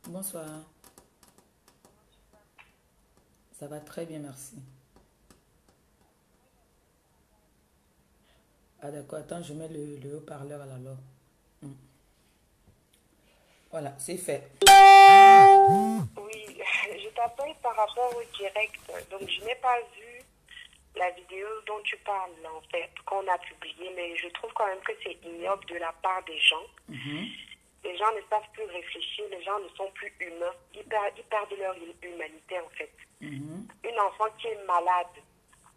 Bonsoir. Ça va très bien, merci. Ah d'accord, attends, je mets le haut-parleur alors. Hmm. Voilà, c'est fait. Oui, je t'appelle par rapport au direct. Donc, je n'ai pas vu la vidéo dont tu parles, en fait, qu'on a publiée, mais je trouve quand même que c'est ignoble de la part des gens. Mhm, Les gens ne savent plus réfléchir, les gens ne sont plus humains. Ils perdent leur humanité, en fait. mhm. Une enfant qui est malade,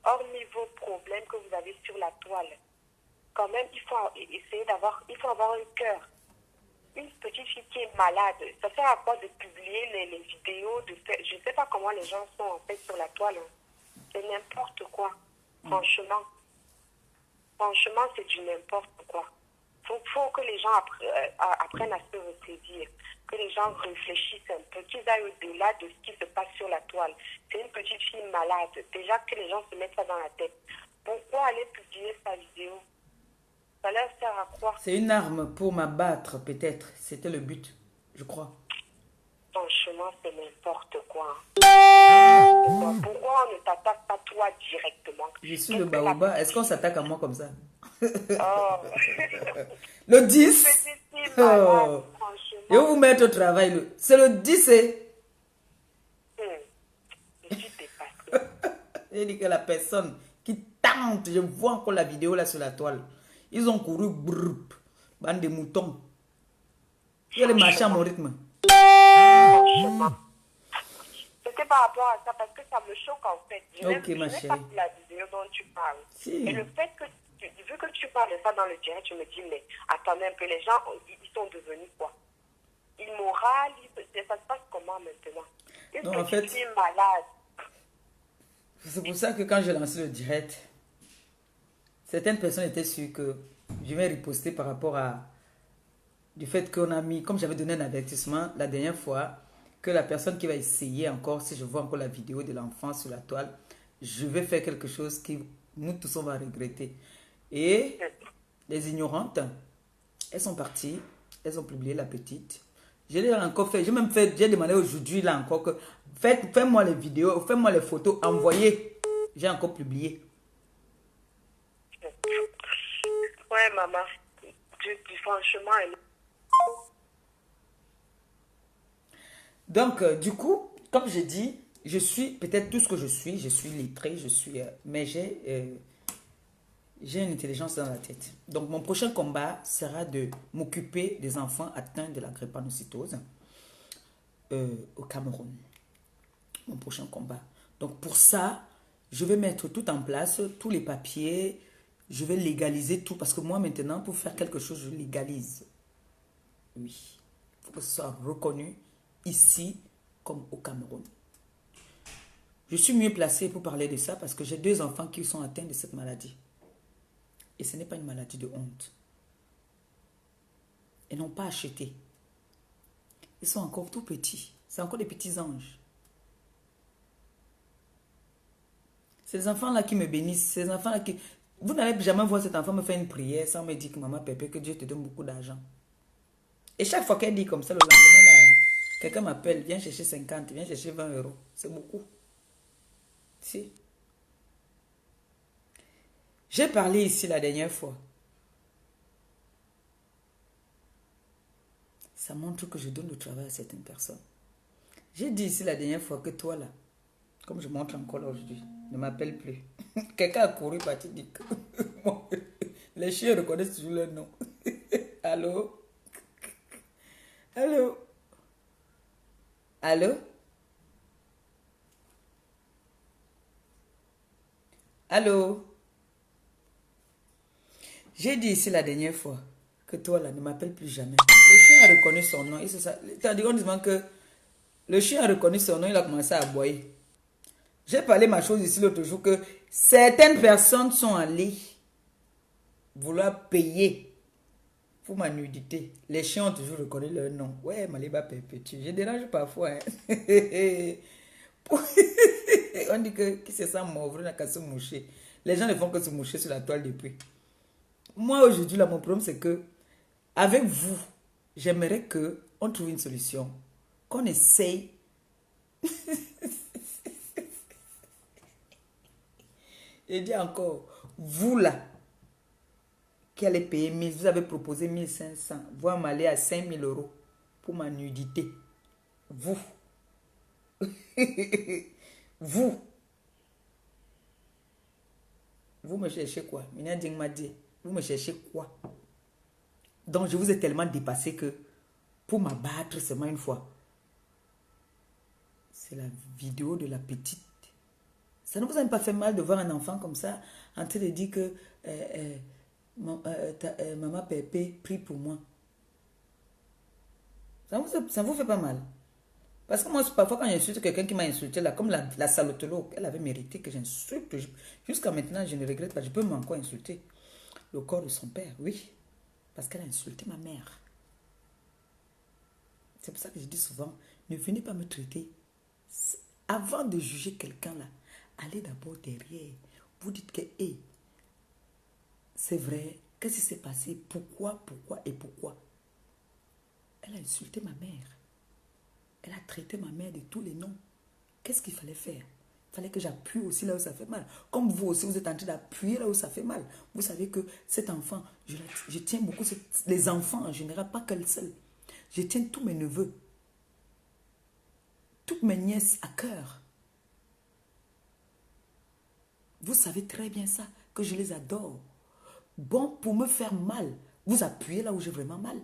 hormis vos problèmes que vous avez sur la toile, quand même, il faut essayer d'avoir, il faut avoir un cœur. Une petite fille qui est malade, ça sert à quoi de publier les vidéos de fait. Je ne sais pas comment les gens sont en fait sur la toile. Hein. C'est n'importe quoi. Franchement. Franchement, c'est du n'importe quoi. Faut que les gens apprennent à se ressaisir. Que les gens réfléchissent un peu, qu'ils aillent au-delà de ce qui se passe sur la toile. C'est une petite fille malade. Déjà que les gens se mettent ça dans la tête. Pourquoi aller publier sa vidéo? Ça leur sert à quoi? C'est une arme pour m'abattre, peut-être. C'était le but, je crois. Franchement, c'est n'importe quoi. C'est n'importe quoi. Pourquoi on ne t'attaque pas toi directement? Je suis le Qu'est-ce que la baoba. Est-ce petite qu'on fille... s'attaque à moi comme ça? Oh, Le une 10. petite fille malade, Oh. Je vais franchement. vous mettre au travail. C'est le 10. Hmm, je suis dépassée. J'ai dit que la personne qui tente, je vois encore la vidéo là sur la toile. Ils ont couru, brrr, bande de moutons. Je vais aller marcher à mon Franchement, rythme. franchement. C'était par rapport à ça parce que ça me choque en fait. Ok, ma Je n'ai pas chérie. vu la vidéo dont tu parles. Et Si. le fait que, vu que tu parles de ça dans le direct, je me dis, mais attendez un peu, les gens, ils sont devenus quoi? Immoraux, ça se passe comment maintenant? Une Donc en petite fait, fille malade. c'est pour ça que quand j'ai lancé le direct, certaines personnes étaient sûres que je vais riposter par rapport à du fait qu'on a mis, comme j'avais donné un avertissement la dernière fois, que la personne qui va essayer encore, si je vois encore la vidéo de l'enfant sur la toile, je vais faire quelque chose qui nous tous on va regretter. Et les ignorantes, elles sont parties, elles ont publié la petite. Je l'ai encore fait, j'ai même fait, j'ai demandé aujourd'hui là encore que faites-moi les vidéos, faites-moi les photos, envoyez. J'ai encore publié. Ouais, maman. Franchement, Donc, du coup, comme je dis, je suis peut-être tout ce que je suis lettré, je suis, mais j'ai une intelligence dans la tête. Donc, mon prochain combat sera de m'occuper des enfants atteints de la drépanocytose au Cameroun. Mon prochain combat. Donc, pour ça, je vais mettre tout en place, tous les papiers, je vais légaliser tout, parce que moi, maintenant, pour faire quelque chose, je légalise. Oui. Il faut que ce soit reconnu ici comme au Cameroun. Je suis mieux placée pour parler de ça parce que j'ai deux enfants qui sont atteints de cette maladie. Et ce n'est pas une maladie de honte. Ils n'ont pas acheté. Ils sont encore tout petits. C'est encore des petits anges. Ces enfants-là qui me bénissent, ces enfants-là qui... Vous n'allez jamais voir cet enfant me faire une prière sans me dire que maman Pépé, que Dieu te donne beaucoup d'argent. Et chaque fois qu'elle dit comme ça, le lendemain, là, hein, quelqu'un m'appelle, viens chercher 50, viens chercher 20 euros. C'est beaucoup. Si. J'ai parlé ici la dernière fois. Ça montre que je donne le travail à certaines personnes. J'ai dit ici la dernière fois que toi là, comme je montre encore là aujourd'hui, ne m'appelle plus. Quelqu'un a couru partir dire que les chiens reconnaissent toujours leur nom. Allô? Allô? Allô? Allô? J'ai dit ici la dernière fois que toi là ne m'appelle plus jamais. Le chien a reconnu son nom. C'est-à-dire que le chien a reconnu son nom, il a commencé à aboyer. J'ai parlé ma chose ici l'autre jour que certaines personnes sont allées vouloir payer pour ma nudité. Les chiens ont toujours reconnu leur nom. Ouais, Maliba Perpétue. Je dérange parfois. Hein. On dit que qui se sent mauvais n'a qu'à se moucher. Les gens ne font que se moucher sur la toile depuis. Moi aujourd'hui là, mon problème c'est que avec vous, j'aimerais que on trouve une solution qu'on essaye. Et dit encore, vous là, qui allez payer 1000, vous avez proposé 1500, voire m'aller à 5000 euros pour ma nudité. Vous. Vous. Vous me cherchez quoi? Minading m'a dit, vous me cherchez quoi? Donc je vous ai tellement dépassé que pour m'abattre seulement une fois. C'est la vidéo de la petite. Ça ne vous a pas fait mal de voir un enfant comme ça en train de dire que maman Pépé prie pour moi. Ça vous fait pas mal. Parce que moi, parfois quand j'insulte quelqu'un qui m'a insulté, là, comme la salotolo, elle avait mérité que j'insulte. Jusqu'à maintenant, je ne regrette pas. Je peux encore insulter le corps de son père, oui. Parce qu'elle a insulté ma mère. C'est pour ça que je dis souvent, ne venez pas me traiter. Avant de juger quelqu'un là, allez d'abord derrière. Vous dites que, hey, c'est vrai, qu'est-ce qui s'est passé? Pourquoi et pourquoi? Elle a insulté ma mère. Elle a traité ma mère de tous les noms. Qu'est-ce qu'il fallait faire? Il fallait que j'appuie aussi là où ça fait mal. Comme vous aussi, vous êtes en train d'appuyer là où ça fait mal. Vous savez que cet enfant, je tiens beaucoup, les enfants en général, pas qu'elle seule. Je tiens tous mes neveux, toutes mes nièces à cœur. Vous savez très bien ça, que je les adore. Bon, pour me faire mal, vous appuyez là où j'ai vraiment mal.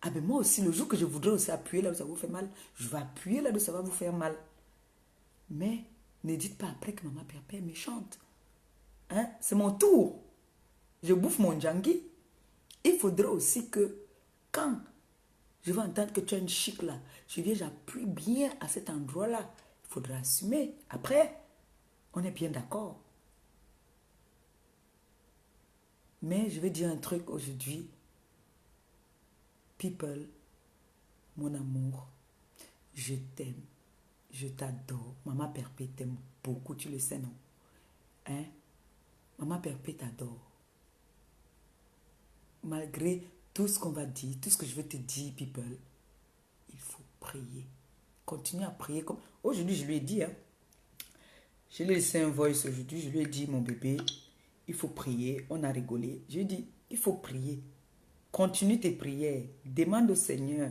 Ah ben moi aussi, le jour que je voudrais aussi appuyer là où ça vous fait mal, je vais appuyer là où ça va vous faire mal. Mais ne dites pas après que maman Pépé est méchante. Hein? C'est mon tour. Je bouffe mon djangui. Il faudrait aussi que quand je vais entendre que tu as une chic là, je viens, j'appuie bien à cet endroit-là. Il faudra assumer. Après, on est bien d'accord. Mais je vais dire un truc aujourd'hui. People, mon amour, je t'aime, je t'adore. Maman Pépé t'aime beaucoup, tu le sais, non? Hein? Maman Pépé t'adore. Malgré tout ce qu'on va dire, tout ce que je vais te dire, people, il faut prier. Continue à prier. Comme aujourd'hui, je lui ai dit, hein, je lui ai laissé un voice aujourd'hui, je lui ai dit, mon bébé, il faut prier. On a rigolé. Je lui ai dit, il faut prier. Continue tes prières. Demande au Seigneur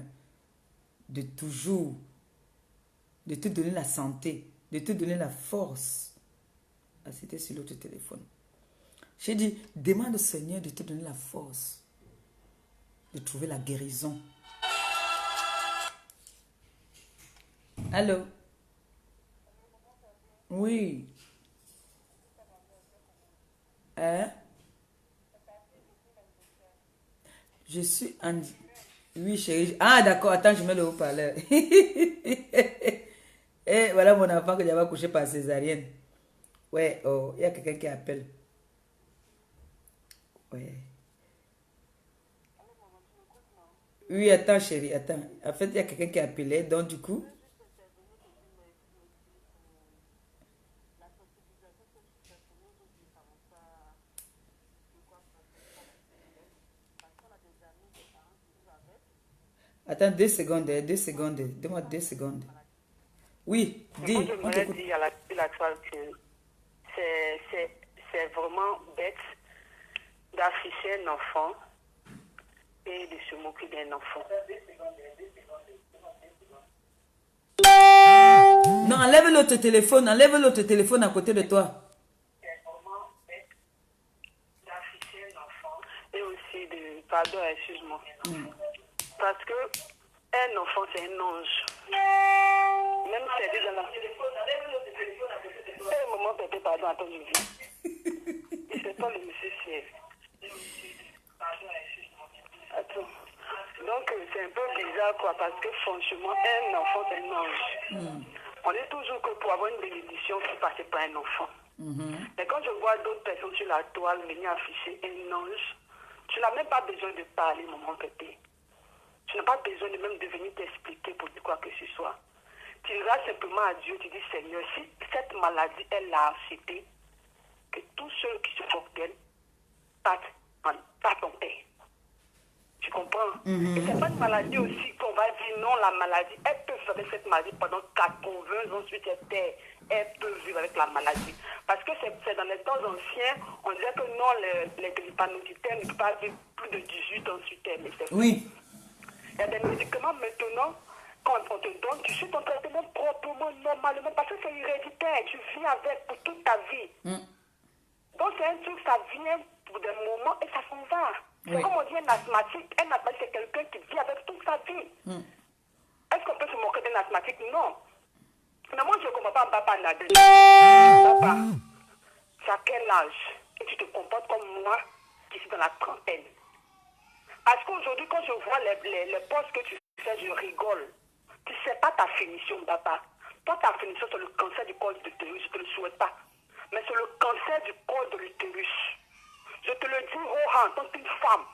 de toujours, de te donner la santé, de te donner la force. Ah, c'était sur l'autre téléphone. J'ai dit, demande au Seigneur de te donner la force, de trouver la guérison. Allô? Oui. Hein? Je suis en... Oui, chérie. Ah, d'accord. Attends, je mets le haut-parleur. Et voilà mon enfant que j'avais accouché par césarienne. Ouais, oh, il y a quelqu'un qui appelle. Ouais. Oui, attends, chérie, attends. En fait, il y a quelqu'un qui appelait, donc du coup... Attends 2 secondes, 2 secondes. Donne-moi 2 secondes. Oui, Moi, dis, on j'aimerais t'écoute. dire à la toile que c'est vraiment bête d'afficher un enfant et de se moquer d'un enfant. Non, enlève l'autre téléphone à côté de toi. C'est vraiment bête d'afficher un enfant et aussi de... Pardon, excuse-moi. Parce que un enfant, c'est un ange. Même si c'est dans la... Un moment, Pépé, pardon, attends, je vis. Et c'est pas le monsieur, c'est... Pardon, excuse-moi. Attends. Donc, c'est un peu bizarre, quoi, parce que franchement, un enfant, c'est un ange. On dit toujours que pour avoir une bénédiction, il faut passer par un enfant. Mais quand je vois d'autres personnes sur la toile venir afficher un ange, tu n'as même pas besoin de parler, maman Pépé. Tu n'as pas besoin de même de venir t'expliquer pour dire quoi que ce soit. Tu iras simplement à Dieu, tu dis Seigneur, si cette maladie, elle l'a acceptée, que tous ceux qui se moquent d'elle partent en père. Tu comprends? Et c'est pas une maladie aussi qu'on va dire non, la maladie, elle peut vivre avec cette maladie pendant 80 ans, ensuite elle peut vivre avec la maladie. Parce que c'est dans les temps anciens, on disait que non, les drépanocytaires ne peuvent pas vivre plus de 18 ans suite, mais c'est faux. Oui. Il y a des médicaments maintenant, quand on te donne, tu suis ton traitement proprement, normalement, parce que c'est héréditaire, tu vis avec pour toute ta vie. Donc c'est un truc, ça vient pour des moments et ça s'en va. C'est comme on dit un asthmatique. Un asthmatique, c'est quelqu'un qui vit avec toute sa vie. Est-ce qu'on peut se moquer d'un asthmatique? Non. Mais moi, je ne comprends pas Papa Nadé. Papa, c'est à quel âge que tu te comportes comme moi, qui suis dans la trentaine? Parce qu'aujourd'hui, quand je vois les postes que tu fais, je rigole. Tu ne sais pas ta finition, papa. Toi, ta finition, c'est le cancer du col de l'utérus. Je ne te le souhaite pas. Mais c'est le cancer du col de l'utérus. Je te le dis, Rohan, en tant qu'une femme,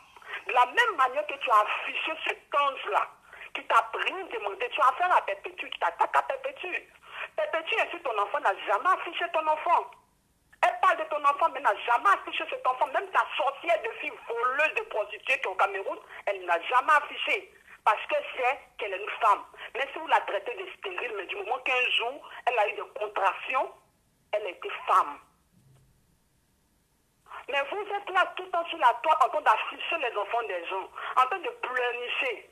de la même manière que tu as affiché cet ange-là, qui t'a pris, demandé, tu as affaire à Perpétue, qui t'attaque à Perpétue. Perpétue, ainsi ton enfant n'a jamais affiché ton enfant. Elle parle de ton enfant, mais n'a jamais affiché cet enfant. Même ta sorcière de fille voleuse de prostituée qui est au Cameroun, elle n'a jamais affiché. Parce que c'est qu'elle est une femme. Mais si vous la traitez de stérile, mais du moment qu'un jour, elle a eu des contractions, elle a été femme. Mais vous êtes là tout le temps sur la toile en train d'afficher les enfants des gens, en train de pleurnicher.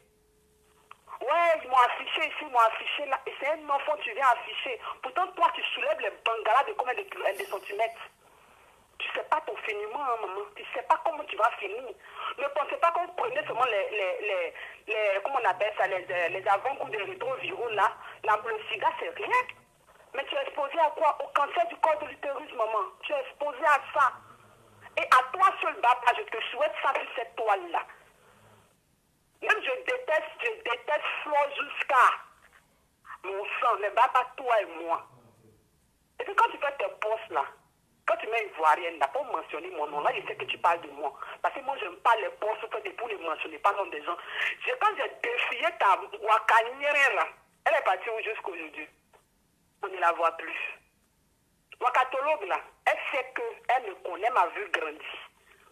Ouais, ils m'ont affiché ici, ils m'ont affiché là. Et c'est un enfant que tu viens afficher. Pourtant, toi, tu soulèves les bangalas de combien de centimètres? Tu ne sais pas ton finiment, hein, maman. Tu ne sais pas comment tu vas finir. Ne pensez pas qu'on prenait seulement comment on appelle ça, les avant-goûts des rétroviraux là. Le sida, c'est rien. Mais tu es exposé à quoi? Au cancer du col de l'utérus, maman. Tu es exposé à ça. Et à toi seul, papa, je te souhaite ça sur cette toile-là. Même je déteste Flore jusqu'à mon sang, ne bat pas toi et moi. Et puis quand tu fais tes postes là, quand tu mets ivoirienne là, pour mentionner mon nom, là je sais que tu parles de moi. Parce que moi je n'aime pas les postes pour les mentionner, pas nom des gens. Quand j'ai défié ta Wakanière là, elle est partie où jusqu'à aujourd'hui? On ne la voit plus. Wakatologue là, elle sait qu'elle me connaît, m'a vu grandir.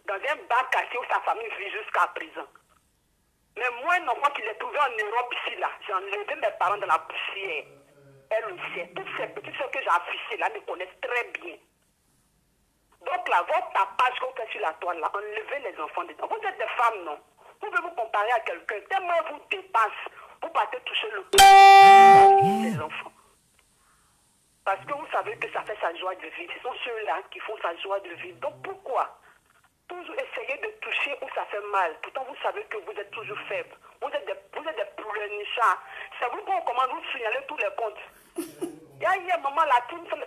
Dans un bac cassé où sa famille vit jusqu'à présent. Mais moi, un enfant qui l'ai trouvé en Europe ici, là, j'ai enlevé mes parents dans la poussière. Elle le sait. Toutes ces petites choses que j'ai affichées là me connaissent très bien. Donc là, votre tapage qu'on fait sur la toile là, enlevez les enfants dedans. Vous êtes des femmes, non? Vous pouvez vous comparer à quelqu'un. Tellement vous dépasse, vous partez toucher le cœur des enfants. Parce que vous savez que ça fait sa joie de vivre. Ce sont ceux-là qui font sa joie de vivre. Donc pourquoi toujours essayer de toucher où ça fait mal? Pourtant, vous savez que vous êtes toujours faible. Vous êtes des pleurnichards. C'est vous qu'on commence à vous signaler tous les comptes. Il y a un moment, la team fait un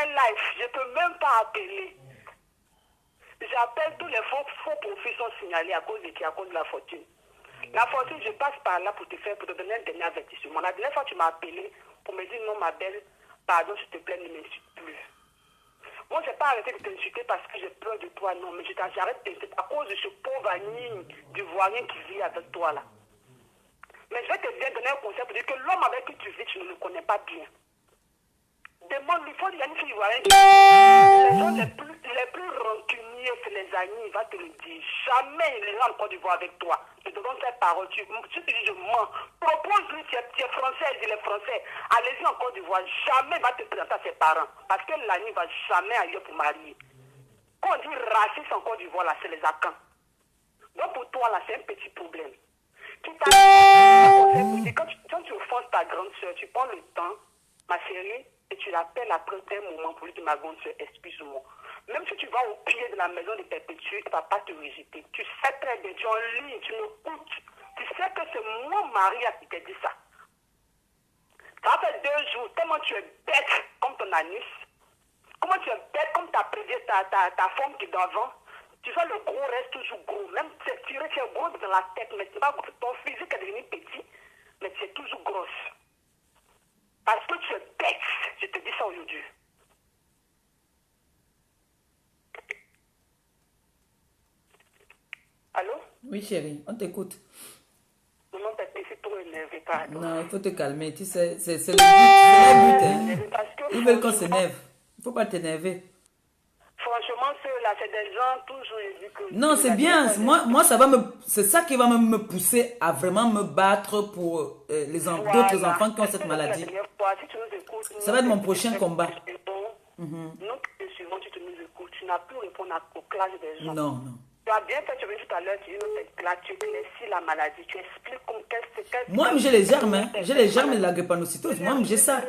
live. Je ne peux même pas appeler. J'appelle tous les faux profils sont signalés à cause de la fortune. La fortune, je passe par là pour te donner un dernier avertissement. La dernière fois, tu m'as appelé pour me dire non, ma belle, pardon, s'il te plaît, ne m'insulte plus. Moi, je n'ai pas arrêté de t'insulter parce que j'ai peur de toi, non, mais j'arrête de t'insulter à cause de ce pauvre Agnine d'Ivoirien qui vit avec toi, là. Mais je vais te donner un conseil pour dire que l'homme avec qui tu vis, tu ne le connais pas bien. Demande-lui, il faut dire Agnine Ivoirien. Les gens les plus rancuniers, c'est les Agnines, il va te le dire. Jamais il ira en Côte d'Ivoire avec toi. Je te donne cette parole. Tu te dis, je mens. Propose-lui, tu es français, il est français. Allez-y en Côte d'Ivoire. Jamais il va te présenter à ses parents. Parce que l'Agnine ne va jamais ailleurs pour marier. Quand on dit raciste en Côte d'Ivoire, là, c'est les Akans. Donc pour toi, là, c'est un petit problème. Quand tu offenses ta grande soeur, tu prends le temps, ma chérie, et tu l'appelles après un moment pour lui dire, ma grande soeur, excuse-moi. Même si tu vas au pied de la maison de Perpétue, tu ne vas pas te rejeter. Tu sais très bien, tu es en ligne, tu m'écoutes. Tu sais que c'est mon mari qui t'a dit ça. Ça fait 2 jours, tellement tu es bête comme ton anus. Comment tu es bête comme ta forme qui est devant. Tu vois, le gros reste toujours gros. Même tu es gros dans la tête, mais ton physique est devenu petit, mais tu es toujours grosse. Parce que tu es bête. Je te dis ça aujourd'hui. Allô? Oui, chérie, on t'écoute. Maman, c'est trop énervé, pardon. Non, il faut te calmer. Tu sais, c'est le but. C'est le but. Hein. Ils veulent qu'on s'énerve. Il ne faut pas t'énerver. Franchement, ceux-là, c'est des gens toujours éduqués. Non, c'est bien. Moi, ça va c'est ça qui va me pousser à vraiment me battre pour d'autres enfants qui ont cette maladie. Si tu nous écoutes, Ça va être mon prochain combat. Nous qui te suivons, tu nous écoutes. Tu n'as plus répondre au clash des gens. Non, non. Tu as bien fait, tu veux tout à l'heure, tu dis là, tu éclaircis la maladie, tu expliques moi, j'ai les germes, hein. J'ai les germes de la drépanocytose. Moi, j'ai ça.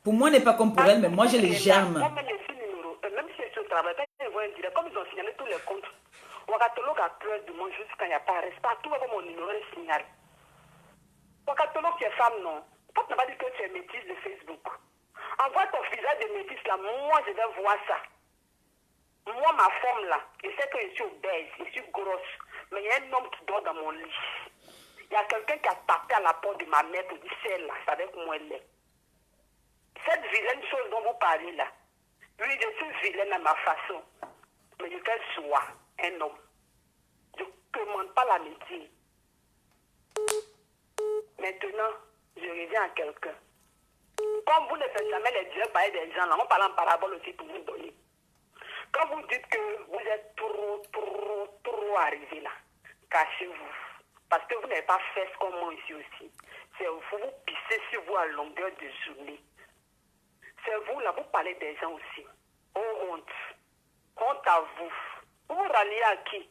Pour moi, n'est pas comme pour elle, mais moi, j'ai les germes. Même si je travaille, comme ils ont signalé tous les comptes, Wakatologue a peur de moi juste quand il n'y a pas de respect. Tout comme mon numéro le signale. Wakatologue, tu es femme, non? Pourquoi tu n'as pas dit que tu es métisse de Facebook? Envoie ton visage de métisse là, moi je vais voir ça. Moi, ma forme là, je sais que je suis obèse, je suis grosse, mais il y a un homme qui dort dans mon lit. Il y a quelqu'un qui a tapé à la porte de ma mère pour dire celle-là, c'est avec moi elle est. Cette vilaine chose dont vous parlez là, oui, je suis vilaine à ma façon, mais je fais soi, un homme. Je ne commande pas l'amitié. Maintenant, je reviens à quelqu'un. Comme vous ne faites jamais les dieux parler des gens là, on parle en parabole aussi pour vous donner. Quand vous dites que vous êtes trop arrivé là, cachez-vous. Parce que vous n'avez pas fait ce comme moi ici aussi. C'est vous pissez sur vous à longueur de journée. C'est vous là, vous parlez des gens aussi. Oh honte. Honte à vous. Vous vous ralliez à qui?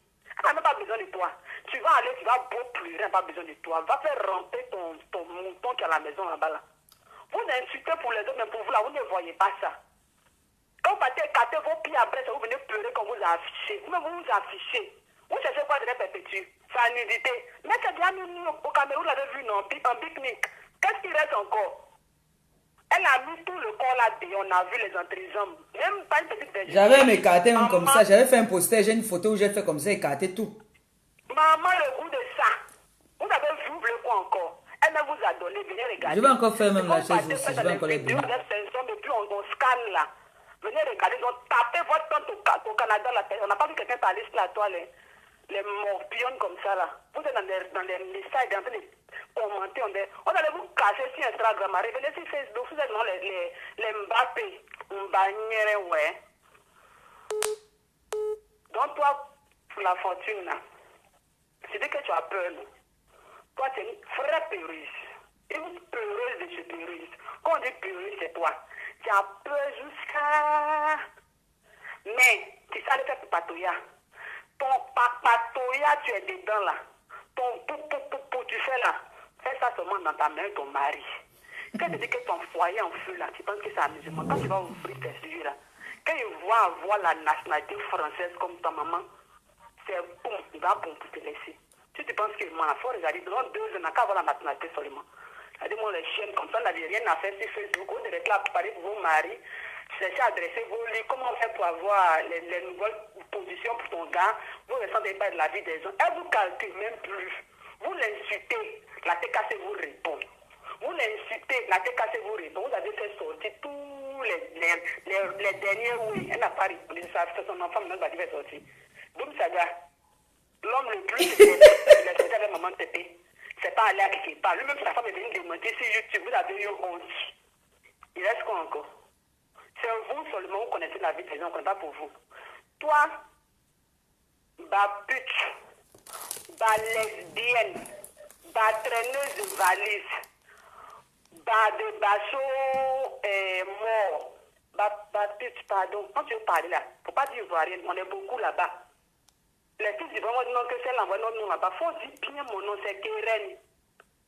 Elle n'a pas besoin de toi. Tu vas aller, tu vas beau pleurer, elle n'a pas besoin de toi. Va faire ramper ton mouton qui est à la maison là-bas là. Vous insultez pour les autres, mais pour vous là, vous ne voyez pas ça. Quand vous partez écarter vos pieds après, vous venez pleurer quand vous affichez. Vous vous affichez. Vous cherchez quoi de perpétuer? Sa nudité. Mais c'est bien nous, au Cameroun, vous l'avez vu, non? En pique-nique. Qu'est-ce qui reste encore? Elle a mis tout le corps là et on a vu les entrejambes. Même pas une petite version. J'avais m'écarté même comme ça. J'avais fait un poster, j'ai une photo où j'ai fait comme ça, écarté tout. Maman, le goût de ça. Vous avez vu le quoi encore? Elle ne vous a donné, venez regarder. Je vais encore faire même la chose aussi. Je vais encore les donner. Et puis on scanne là. Venez regarder, ils ont tapé votre tante au Canada. Là. On n'a pas vu quelqu'un parler sur la toile. Les morpillons comme ça là. Vous êtes dans les messages, en train de commenter. On allait vous casser sur Instagram. Revenez sur Facebook. Vous êtes dans les Mbappé. Mbanyere, ouais. Donc toi, pour la fortune là, c'est dit que tu as peur. Là. Toi, tu es une vraie peureuse. Une peureuse de chez peureuse. Quand on dit peureuse, c'est toi. Tu as peur jusqu'à... Mais, tu sais, le patoya. Ton patoya, tu es dedans là. Ton pou, tu fais là. Fais ça seulement dans ta main, ton mari. Quand tu dis que ton foyer en feu là, tu penses que c'est amusement. Quand tu vas ouvrir tes yeux là, quand ils voient avoir la nationalité française comme ta maman, c'est bon, il va bon pour te laisser. Si tu penses que moi, il faut regarder, dans 2 ans, on n'a qu'à avoir la nationalité seulement. C'est-à-dire, les chiennes comme ça, on n'avait rien à faire sur Facebook. Vous devez là parler pour vos maris, chercher à adresser vos livres. Comment faire pour avoir les nouvelles positions pour ton gars? Vous ne ressentez pas de la vie des gens. Elle vous calcule même plus. Vous l'insultez, la TKC vous répond. Vous l'insultez, la TKC vous répond. Vous avez fait sortir tous les derniers oui. Elle n'a pas répondu. C'est son enfant, maintenant, va faire sortir. Boum Saga, l'homme le plus, il a sorti avec maman Tépé. C'est pas aller à quelque part. Lui-même, sa femme est venue démonter sur YouTube. Vous avez eu honte. Il reste quoi encore? C'est vous seulement, vous connaissez la vie des gens, on ne connaît pas pour vous. Toi, pute, lesbienne, traîneuse de valise, de bateau mort, pute, pardon. Quand tu veux parler là, il ne faut pas dire ivoirienne, on est beaucoup là-bas. Les filles disent vraiment non que c'est l'envoi notre nom là-bas. Faut dire bien mon nom, c'est Keren.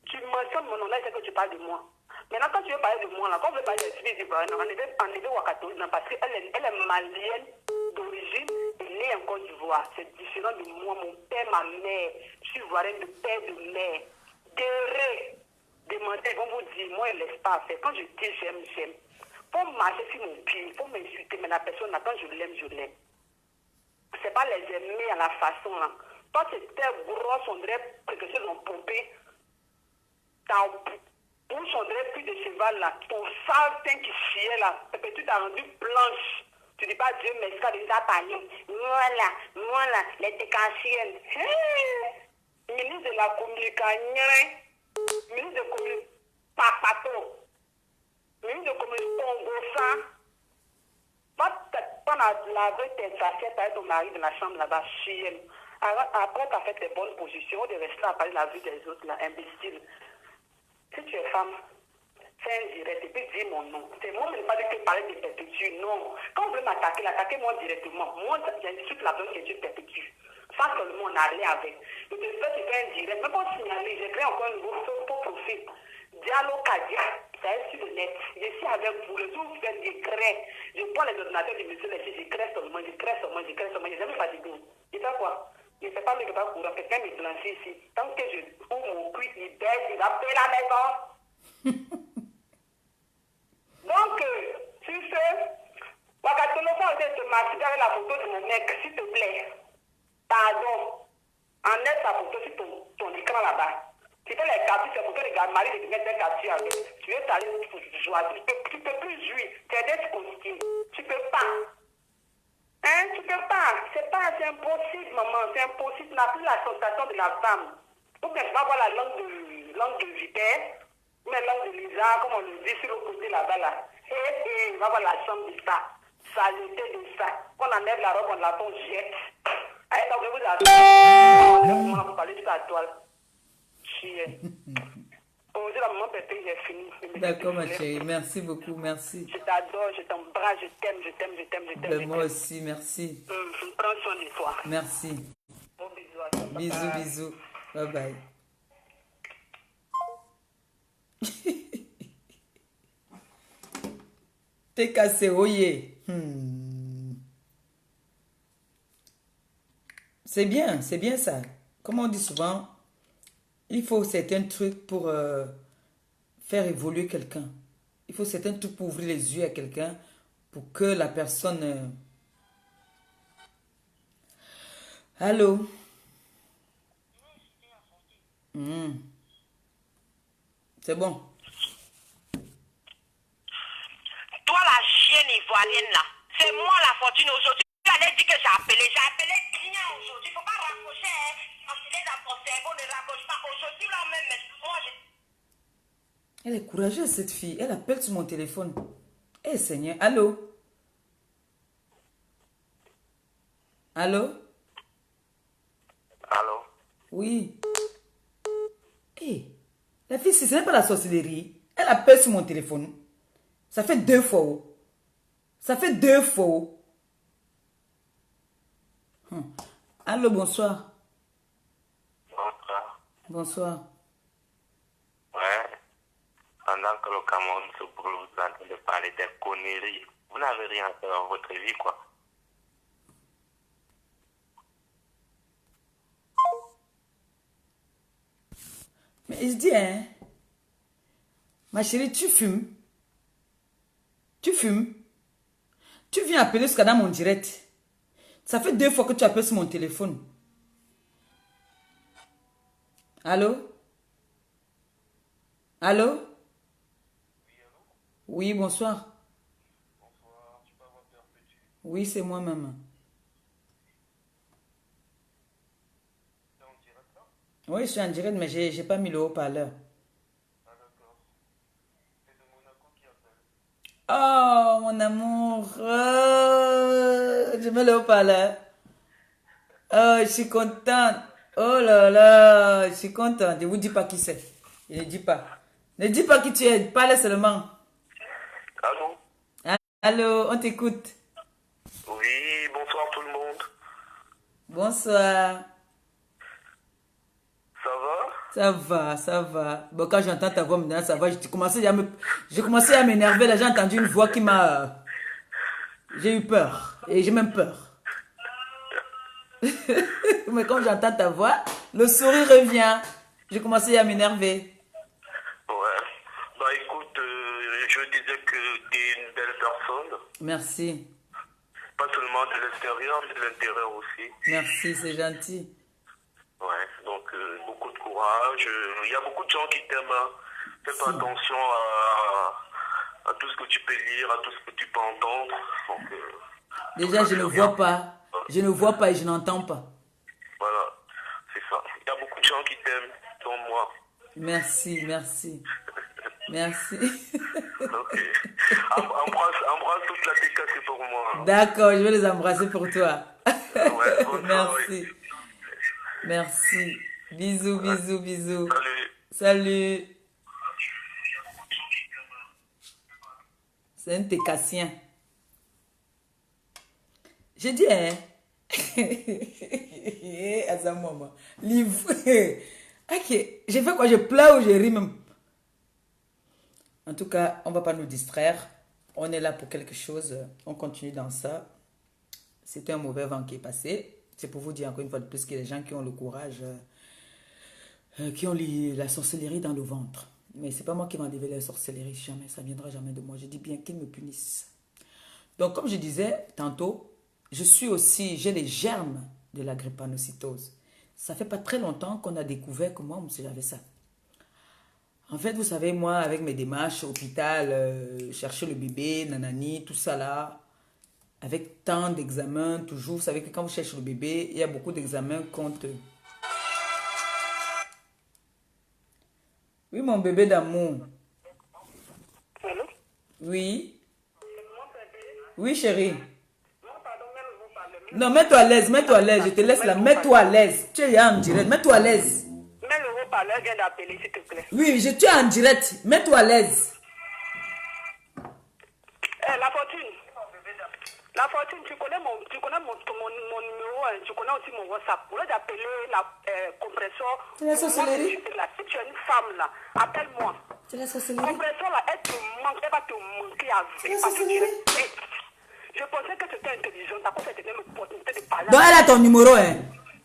Tu mentionnes mon nom là, c'est que tu parles de moi. Maintenant, quand tu veux parler de moi là, quand on veut parler des filles d'ivoiriennes, on est enlevé Ouagadougou parce qu'elle est malienne d'origine et née en Côte d'Ivoire. C'est différent de moi, mon père, ma mère. Je suis ivoirienne de père, de mère. Demandez, ils vont vous dire, moi, elle ne laisse pas faire. Quand je dis j'aime. Faut marcher sur mon pied, faut m'insulter, mais la personne, quand je l'aime. C'est pas les aimer à la façon là. Toi, tu étais grosse, on dirait quelque chose en pompé. Ta bouche, on dirait plus de cheval là. Ton sale teint qui chiait là. Et puis tu t'as rendu blanche. Tu dis pas Dieu, mais ça déjà parlé. Voilà, les décanciennes. Ministre de la communication. Ministre de communication. Papato. Ministre de communication. Tongosa. Pas laver tes assiettes avec ton mari dans la chambre là-bas, chienne. Après, tu as fait tes bonnes positions, de rester à parler de la vie des autres, là, imbécile. Si tu es femme, fais un direct et puis dis mon nom. C'est moi, je ne vais pas dire que parler de perpétue, non. Quand vous voulez m'attaquer, attaquez-moi directement. Moi, j'insulte la personne que tu perpétues. Ça seulement, on a allé avec. Je te fais un direct. Même pas signaler, j'ai créé encore un nouveau faux profil. Dialogue Kadia, c'est sur le net. Je suis avec vous. Le jour où vous faites des craies, je prends les ordinateurs de monsieur Lessie, je crée seulement, je crée seulement, je crée seulement. Je n'ai jamais fatigué. Et ça quoi? Je ne sais pas, mais je ne vais pas courir. Quelqu'un me blanchit ici. Tant que je ouvre mon cuit, il baisse, il va payer la maison. Donc, sur ce, Wakatolofo essaie de se masquer avec la photo de mon mec, s'il te plaît. Pardon. Enlève ta photo sur ton écran là-bas. Tu fais les captures, c'est photos de Gamari, de mettre des captures avec. Tu veux t'aller jouer. Tu peux plus jouir. Tu es des costumes. Tu peux pas. Hein, tu peux pas. C'est impossible, maman. C'est impossible. Tu n'as plus la sensation de la femme. Ou bien tu vas avoir la langue de vipère, ou la langue de lézard, comme on le dit sur le côté là-bas là. Et il va avoir la chambre de ça. Saleté de ça. Quand on enlève la robe, on la jette. Allez, donc vous avez on va parler de la toile. Chier. Aujourd'hui, la maman Pépé, j'ai fini. D'accord, ma chérie. Merci beaucoup. Merci. Je t'adore, je t'embrasse, je t'aime, je t'aime, je t'aime, je t'aime. Ben, moi aussi, merci. Prends soin de toi. Merci. Bon bisous à toi. Bisous, bisous. Bye bye. T'es cassé, oye. C'est bien ça. Comme on dit souvent, il faut certains trucs pour faire évoluer quelqu'un. Il faut certains trucs pour ouvrir les yeux à quelqu'un pour que la personne... Allô? C'est bon. Toi, la chienne ivoirienne là, c'est moi la fortune aujourd'hui. Tu allais dire que j'ai appelé client aujourd'hui. Il ne faut pas raccrocher. Quand il est dans ton cerveau, ne raccroche pas. Aujourd'hui, là même, moi, Elle est courageuse, cette fille. Elle appelle sur mon téléphone. Eh, Seigneur. Allô? Allô? Allô? Oui. Eh, la fille, ce n'est pas la sorcellerie. Elle appelle sur mon téléphone. Ça fait 2 fois. Oh. Ça fait 2 fois. Oh. Allô, bonsoir. Bonsoir. Bonsoir. Ouais. Pendant que le Cameroun se brûle, vous êtes en train de parler des conneries. Vous n'avez rien à faire dans votre vie, quoi. Mais je dis, hein, ma chérie, tu fumes. Tu fumes. Tu viens appeler ce dans mon direct. Ça fait 2 fois que tu appelles sur mon téléphone. Allô? Allô? Oui, bonsoir. Bonsoir, tu peux avoir perpétué. Oui, c'est moi-même. C'est en direct là? Oui, je suis en direct, mais j'ai pas mis le haut-parleur. Ah d'accord. C'est de Monaco qui appelle. Oh, mon amour. Oh, je mets le haut-parleur. Oh, je suis contente. Oh là là, je suis contente. Je ne vous dis pas qui c'est. Je ne dis pas. Ne dis pas qui tu es. Parle seulement. Allô? Allô, on t'écoute. Oui, bonsoir tout le monde. Bonsoir. Ça va? Ça va, ça va. Bon, quand j'entends ta voix maintenant, ça va. J'ai commencé à m'énerver. Là, j'ai entendu une voix qui m'a... J'ai eu peur. Et j'ai même peur. Mais quand j'entends ta voix, le sourire revient. J'ai commencé à m'énerver. Ouais. Bah écoute, je disais que tu es une belle personne. Merci. Pas seulement de l'extérieur, mais de l'intérieur aussi. Merci, c'est gentil. Ouais, donc beaucoup de courage. Il y a beaucoup de gens qui t'aiment. Hein. Fais pas attention à tout ce que tu peux lire, à tout ce que tu peux entendre. Donc, déjà, je ne vois pas. Je ne vois pas et je n'entends pas. Voilà, c'est ça. Il y a beaucoup de gens qui t'aiment, dont moi. Merci, merci. Merci. Ok. Embrasse toute la TK, c'est pour moi. D'accord, je vais les embrasser pour toi. Ouais, bonne soirée. Merci. Merci. Bisous, Ouais. bisous, bisous. Salut. Salut. C'est un Técassien. J'ai dit, hein? Azamama. Livre. Ok. J'ai fait quoi? Je pleure ou je ris même? En tout cas, on ne va pas nous distraire. On est là pour quelque chose. On continue dans ça. C'est un mauvais vent qui est passé. C'est pour vous dire encore une fois de plus qu'il y a des gens qui ont le courage, qui ont la sorcellerie dans le ventre. Mais c'est pas moi qui vais enlever la sorcellerie, jamais. Ça ne viendra jamais de moi. Je dis bien qu'ils me punissent. Donc, comme je disais tantôt, j'ai les germes de la drépanocytose. Ça fait pas très longtemps qu'on a découvert que moi aussi j'avais ça. En fait, vous savez, moi, avec mes démarches, hôpital, chercher le bébé, nanani, tout ça là, avec tant d'examens, toujours, vous savez que quand vous cherchez le bébé, il y a beaucoup d'examens contre... Oui, mon bébé d'amour. Allô? Oui. Oui, chérie. Non, mets-toi à l'aise, mets-toi à l'aise. Je te laisse là, mets-toi à l'aise. Tu es en direct, mets-toi à l'aise. Mais le haut-parleur vient d'appeler, s'il te plaît. Oui, je suis en direct. Mets-toi à l'aise. La fortune. La fortune, tu connais mon numéro, hein, tu connais aussi mon WhatsApp. Au lieu d'appeler la compresseur, C'est la sorcellerie. si tu es une femme là, appelle-moi. C'est la sorcellerie. Compresseur là, elle va te manquer à C'est vie. la Parce que tu sorcellerie. es bête. Je pensais que tu étais intelligente, t'as pas fait l'opportunité de parler. Donc, elle a ton numéro, hein.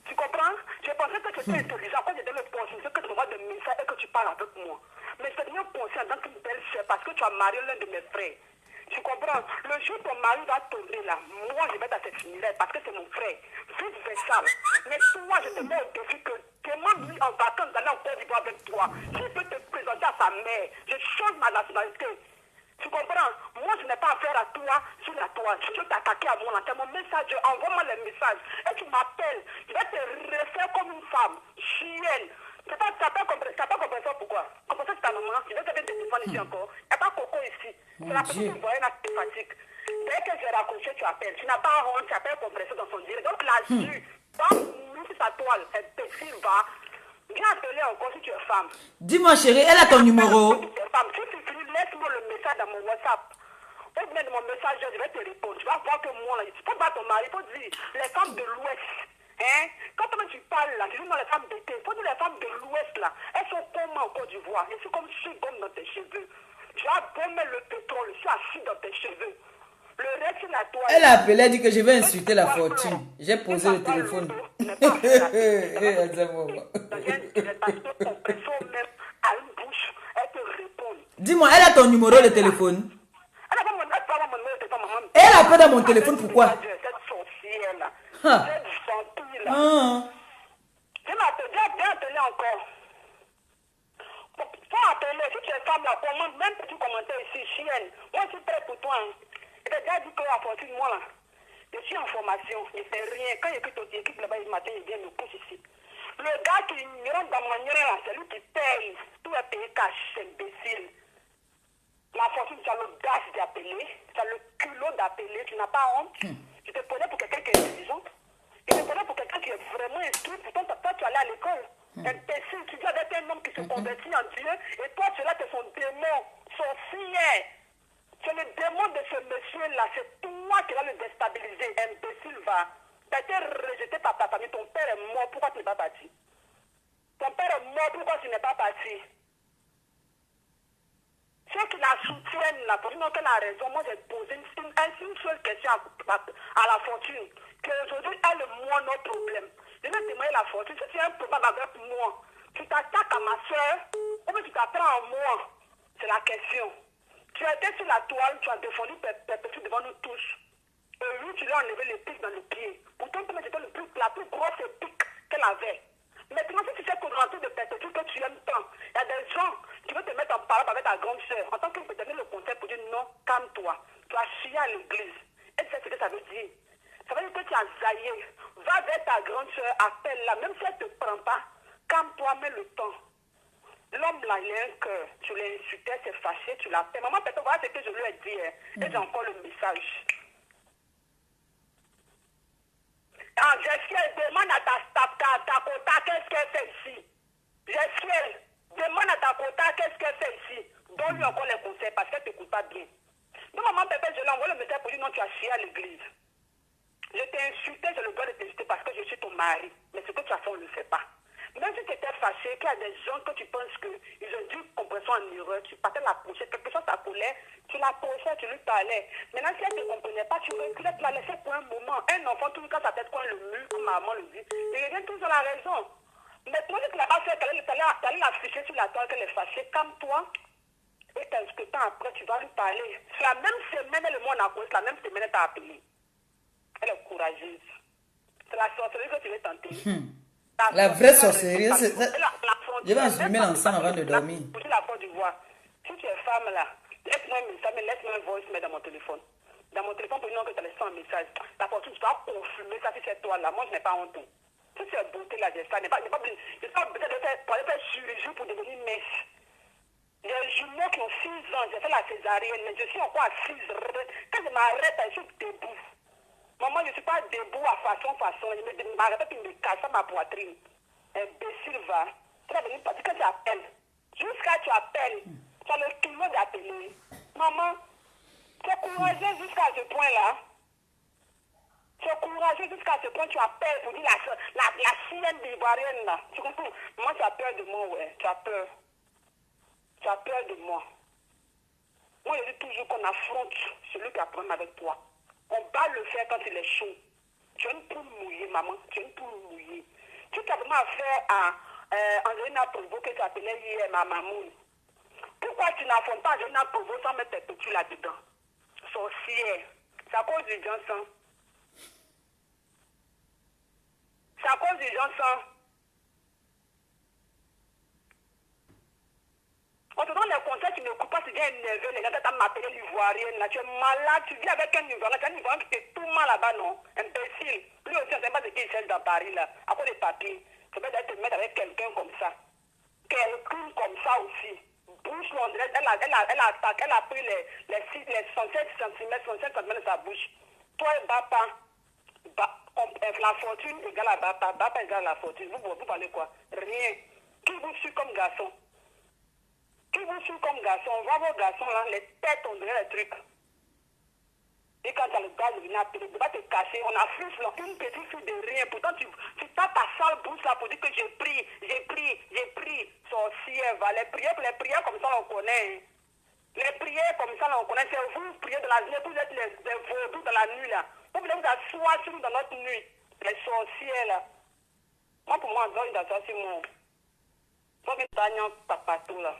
Tu comprends? Je pensais que tu étais intelligent quand j'étais l'opportunité que tu m'envoies des messages et que tu parles avec moi. Mais c'est bien pensé en tant qu'une belle sœur parce que tu as marié l'un de mes frères. Tu comprends? Le jour où ton mari va tomber là, moi je vais dans cette finale parce que c'est mon frère. Vice versa. Mais toi, je te mets au défi que demande-lui en vacances d'aller en Côte d'Ivoire avec toi. S'il peut te présenter à sa mère, je change ma nationalité. Tu comprends? Moi, je n'ai pas affaire à toi sur la toile. Si tu veux t'attaquer à moi, là, c'est mon message. Envoie-moi les messages. Et tu m'appelles. Je vais te refaire comme une femme. Chienne. Tu n'as pas compris ça pourquoi? Comme ça, c'est ta maman. Je vais te faire des téléphones ici encore. Il n'y a pas Coco ici. C'est la petite qui voyait là qui te fatigue. Dès que j'ai raccroché, tu appelles. Tu n'as pas honte, tu appelles compresseur dans son direct. Donc là-dessus, dans sur ta toile, imbécile, va. Viens appeler encore si tu es femme. Dis-moi, chérie, elle a ton numéro. Si tu finis, laisse-moi le message dans mon WhatsApp. Au bout de mon message, je vais te répondre. Tu vas voir que moi, là, tu peux pas ton mari, il faut dire les femmes de l'Ouest. Hein? Quand tu parles là, tu dis les femmes d'été. Il faut dire les femmes de l'Ouest là. Elles sont comment en Côte d'Ivoire? Elles sont comme si gomme dans tes cheveux. Tu as beau mettre le pétrole, je suis assis dans tes cheveux. Le reste, c'est la toile. Elle a appelé, elle a dit que je vais insulter la fortune. J'ai posé le téléphone. Dis-moi, elle a ton numéro de téléphone. Elle appelle dans mon téléphone, pourquoi? Ah. Viens appeler encore. Faut appeler, si tu es femme là, commande même petit commentaire ici, chienne. Moi, je suis prêt pour toi. Hein. Et déjà dit que la fortune, moi là, je suis en formation, je ne fais rien. Quand j'écoute ton équipe là-bas, ce matin, il vient me couche ici. Le gars qui rentre dans ma manière là, c'est lui qui paye. Tout est payé cash, c'est imbécile. La fortune, tu as l'audace d'appeler, tu as le culot d'appeler, tu n'as pas honte. Tu te prenais pour quelqu'un qui est intelligent. Tu te prenais pour quelqu'un qui est vraiment instruit. Pourtant, toi, tu allais à l'école. Imbécile, tu dis avec un homme qui se convertit en Dieu, et toi, tu es là, tu es son démon, son fier. C'est le démon de ce monsieur-là, c'est toi qui vas le déstabiliser. Imbécile, va. Tu as été rejeté par ta famille, ton père est mort, pourquoi tu n'es pas parti? Ton père est mort, pourquoi tu n'es pas parti? Ceux qui la soutiennent, là, pour dire qu'elle a raison, moi j'ai posé une seule question à la fortune. Qu'aujourd'hui, elle est moi notre problème. Je vais témoigner la fortune. Si tu as un problème avec moi, tu t'attaques à ma soeur, ou bien tu t'attends à moi. C'est la question. Tu as été sur la toile, tu as défendu Perpétue devant nous tous. Et lui, tu lui as enlevé les pics dans le pied. Pourtant, c'était la plus grosse pique qu'elle avait. Maintenant, si tu sais qu'on rentre de Perpétue que tu aimes tant, il y a des gens qui veulent te mettre en parole avec ta grande soeur. En tant que peut donner le conseil pour dire non, calme-toi. Tu as chié à l'église. Et tu sais ce que ça veut dire. Ça veut dire que tu as zaillé. Va vers ta grande soeur, appelle-la. Même si elle ne te prend pas, calme-toi, mets le temps. L'homme là, il a un cœur. Tu l'insultais, c'est fâché, tu l'appelles. Maman, peut-être, voilà ce que je lui ai dit. Hein. Et j'ai encore le message. Ah, Jesquiel, demande à ta quota qu'est-ce qu'elle fait ici. Jesquiel, demande à ta quota qu'est-ce qu'elle fait ici. Donne-lui encore les conseils parce qu'elle ne t'écoute pas bien. Donc, maman, pépé, je lui envoie le message pour dire non, tu as chié à l'église. Je t'ai insulté, je le dois de t'insulter parce que je suis ton mari. Mais ce que tu as fait, on ne le fait pas. Même si tu étais fâché, qu'il y a des gens que tu penses qu'ils ont dû comprendre en erreur, tu partais l'approcher, quelque chose t'appelait, tu l'approchais, tu lui parlais. Maintenant, si elle ne te comprenait pas, tu reculais, tu la laissais pour un moment. Un enfant, tout le temps, sa tête coin le mur, comme maman le dit. Il revient toujours à la raison. Mais toi, tu ne l'as pas fait, tu allais l'afficher sur la toile qu'elle est fâchée. Calme-toi. Et quelques temps après, tu vas lui parler. C'est la même semaine, le monde a causé, la même semaine, elle t'a appelé. Elle est courageuse. C'est la sorcellerie que tu veux tenter. La vraie sorcellerie, c'est... Je vais assumer l'ensemble avant de dormir. Pour la Côte d'Ivoire, si tu es femme là, laisse-moi un message, laisse-moi un voice dans mon téléphone. Dans mon téléphone, pour dire que tu as laissé un message. La fortune, tu dois confirmer ça si c'est toi là. Moi, je n'ai pas honte. Si c'est beauté là, j'ai ça. Je n'ai pas besoin de faire chirurgie pour devenir messe. J'ai des jumeaux qui ont 6 ans, j'ai fait la césarienne, mais je suis encore à 6 ans. Quand je m'arrête, je suis debout. Maman, je ne suis pas debout à façon. Je m'arrête et me casse ma poitrine. Imbécile, va. Tu vas venir parce que tu appelles. Jusqu'à tu appelles. Tu as le kilo d'appeler. Maman, tu es courageux jusqu'à ce point-là. Tu es courageux jusqu'à ce point, tu appelles pour dire la chienne d'ivoirienne là. Tu comprends? Moi, tu as peur de moi, ouais. Tu as peur. Tu as peur de moi. Moi, je dis toujours qu'on affronte celui qui a problème avec toi. On bat le fer quand il est chaud. Tu es une poule mouillée, maman. Tu es une poule mouillée. Tu as vraiment affaire à Angelina Provo que tu appelais hier ma mamoune. Pourquoi tu n'affrontes pas Angelina Provo sans mettre tes petits là-dedans? Sorcière. C'est à cause du Johnson. C'est à cause du Johnson. On te donne les conseils, tu ne m'écoutes pas, tu viens énervé, les gars, tu m'appelles l'ivoirienne, là, tu es malade, tu vis avec un ivoirien, tu as un ivoirien qui est tout mal là-bas, non? Imbécile. Lui aussi, on ne sait pas ce qu'il cherche dans Paris, là, à cause des papiers. Tu peux te mettre avec quelqu'un comme ça. Quelqu'un comme ça aussi. Bouche londrette, elle a pris les 67 cm, 65 cm de sa bouche. Toi, Bapa, la fortune égale à Bapa, Bapa égale à la fortune. Vous parlez quoi? Rien. Qui vous suit comme garçon? Qui vous suit comme garçon? On voit vos garçons là, les têtes, on dirait les trucs. Et quand tu as le gars, il vient appeler, tu vas te cacher, on afflige là, une petite fille de rien. Pourtant, tu tapes ta sale bouche là pour dire que j'ai pris. Sorcière, va. Les prières comme ça, on connaît. Les prières comme ça, on connaît. C'est vous, priez de la nuit, vous êtes les vaudous dans la nuit là. Vous voulez vous asseoir sur nous dans notre nuit. Les sorcières là. Moi, pour moi, on doit s'asseoir sur moi. Faut que tu aies un papatou là.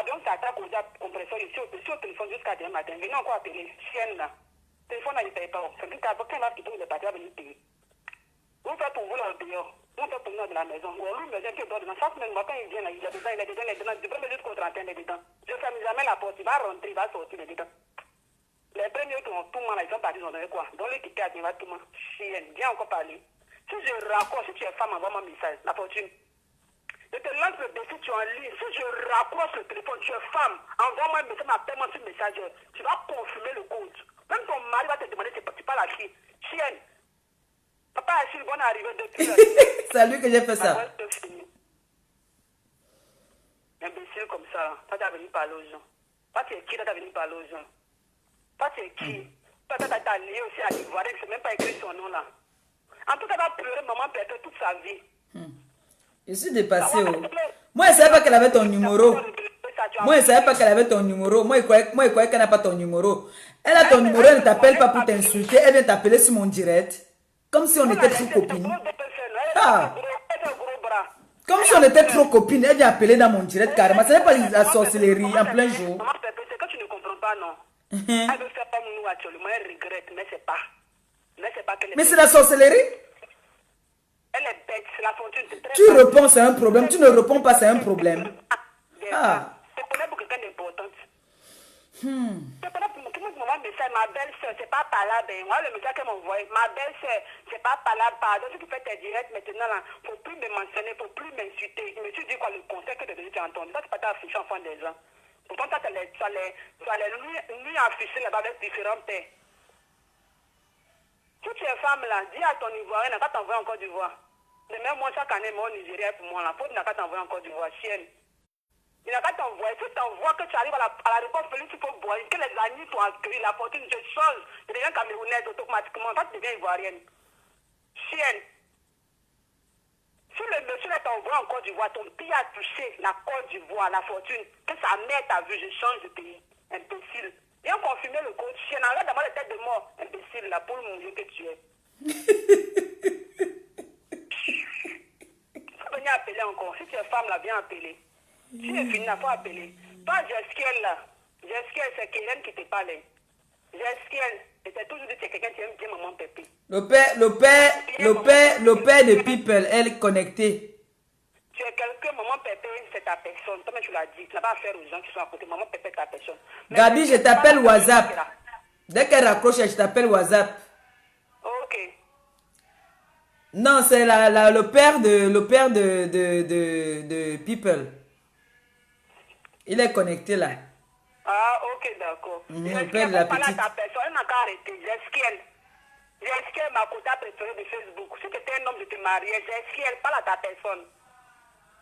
Donc, ça attaque aux compresseurs ici au téléphone jusqu'à demain matin. Venez encore appeler. Chienne là. Le téléphone là, il ne paye pas. C'est plus qu'avant là, qui tombe, il est parti à venir payer. Vous faites pour vous là dehors. Vous faites pour nous de la maison. On loue le maison qui est dehors. Chaque semaine, quand il vient là, il est dedans. Du premier jusqu'au 31, il est dedans. Je ne ferme jamais la porte. Il va rentrer, il va sortir, il est dedans. Les premiers qui ont tout mal, ils sont partis, ils ont donné quoi? Dans le qui il va tout mal. Chienne, viens encore parler. Si je raccroche, si tu es femme, envoie-moi un message. La fortune. Je te lance le défi, tu es en ligne. Si je raccroche le téléphone, tu es femme, envoie-moi un message, appelle-moi sur Messenger. Tu vas confirmer le compte. Même ton mari va te demander si tu parles à qui. Chienne. Papa Achille, bonne arrivée depuis. C'est à lui que j'ai fait ça. Imbécile comme ça, toi tu as venu parler aux gens. Toi tu es qui, tu as venu parler aux gens. Toi tu es qui? Toi tu as lié aussi à l'Ivoire, je ne sais même pas écrit son nom là. En tout cas, elle va pleurer maman perdre toute sa vie. Je suis dépassée. Moi, je ne savais pas qu'elle avait ton numéro. Moi, je ne savais pas qu'elle avait ton numéro. Moi, je croyais qu'elle n'a pas ton numéro. Elle a ton numéro, elle ne t'appelle pas pour t'insulter. Elle vient t'appeler sur mon direct. Comme si on était trop copines. Ah. Comme si on était trop copines. Elle vient appeler dans mon direct carrément. Ce n'est pas la sorcellerie en plein jour. C'est que tu ne comprends pas, non. Elle veut faire comme nous actuellement. Elle regrette, mais c'est pas. Mais c'est la sorcellerie. Elle est bête, c'est la fortune. Tu réponds, c'est un problème. Tu ne réponds pas, c'est un problème. Ah. C'est pour quelqu'un d'important. C'est pendant que tout le monde m'envoie un message, ma belle-sœur, c'est pas par là, ben, moi, le message qu'elle m'envoie, ma belle-sœur, c'est pas par là, pardon, si tu fais tes directs maintenant, là, faut plus me mentionner, faut plus m'insulter. Je me suis dit, quoi, le conseil que tu as entendu, ça, c'est pas ta affiché enfant des gens. Pourtant, tu as les nuits affichées là-bas avec différents pères. Toutes ces femmes-là, dis à ton Ivoirien, n'a qu'à t'envoyer encore du Côte. Mais même moi, chaque année, moi, au Nigeria, pour moi, la faute n'a qu'à t'envoyer encore du Côte, chienne. Il n'a qu'à t'envoyer. Si tu envoies que tu arrives à la réponse felice, il faut boire. Que les amis t'ont accueilli, la fortune, je change. Je deviens camerounaise automatiquement. Ça, tu deviens ivoirienne. Chienne. Si le monsieur t'envoie en Côte d'Ivoire, ton pays a touché la Côte d'Ivoire, la fortune, que sa mère t'a vu, je change de pays. Imbécile. Et on confirmait le code chienne. Arrête d'avoir la tête de mort. Imbécile, la poule mon Dieu que tu es. Il faut venir appeler encore. Si tu es femme, là, viens appeler. Si c'est fini, il faut appeler. Toi, Jeskiel, là. Jeskiel, c'est Kélen qui te parle. Jeskiel, c'est toujours dit que c'est quelqu'un qui aime bien maman Pépé. Le père de People, elle est connectée. Tu es quelqu'un, maman Pépé, c'est ta personne. Toi, tu l'as dit. Tu n'as pas affaire aux gens qui sont à côté. Maman Pépé, c'est ta personne. Mais Gabi, je t'appelle WhatsApp. Dès qu'elle raccroche, je t'appelle WhatsApp. Ok. Non, c'est le père de People. Il est connecté là. Ah, ok, d'accord. Le père de la petite. Ta personne, elle n'a qu'à arrêter. Jeskiel, ma quota préférée de Facebook. Si tu étais un homme, je te mariais. Jeskiel, parle à ta personne.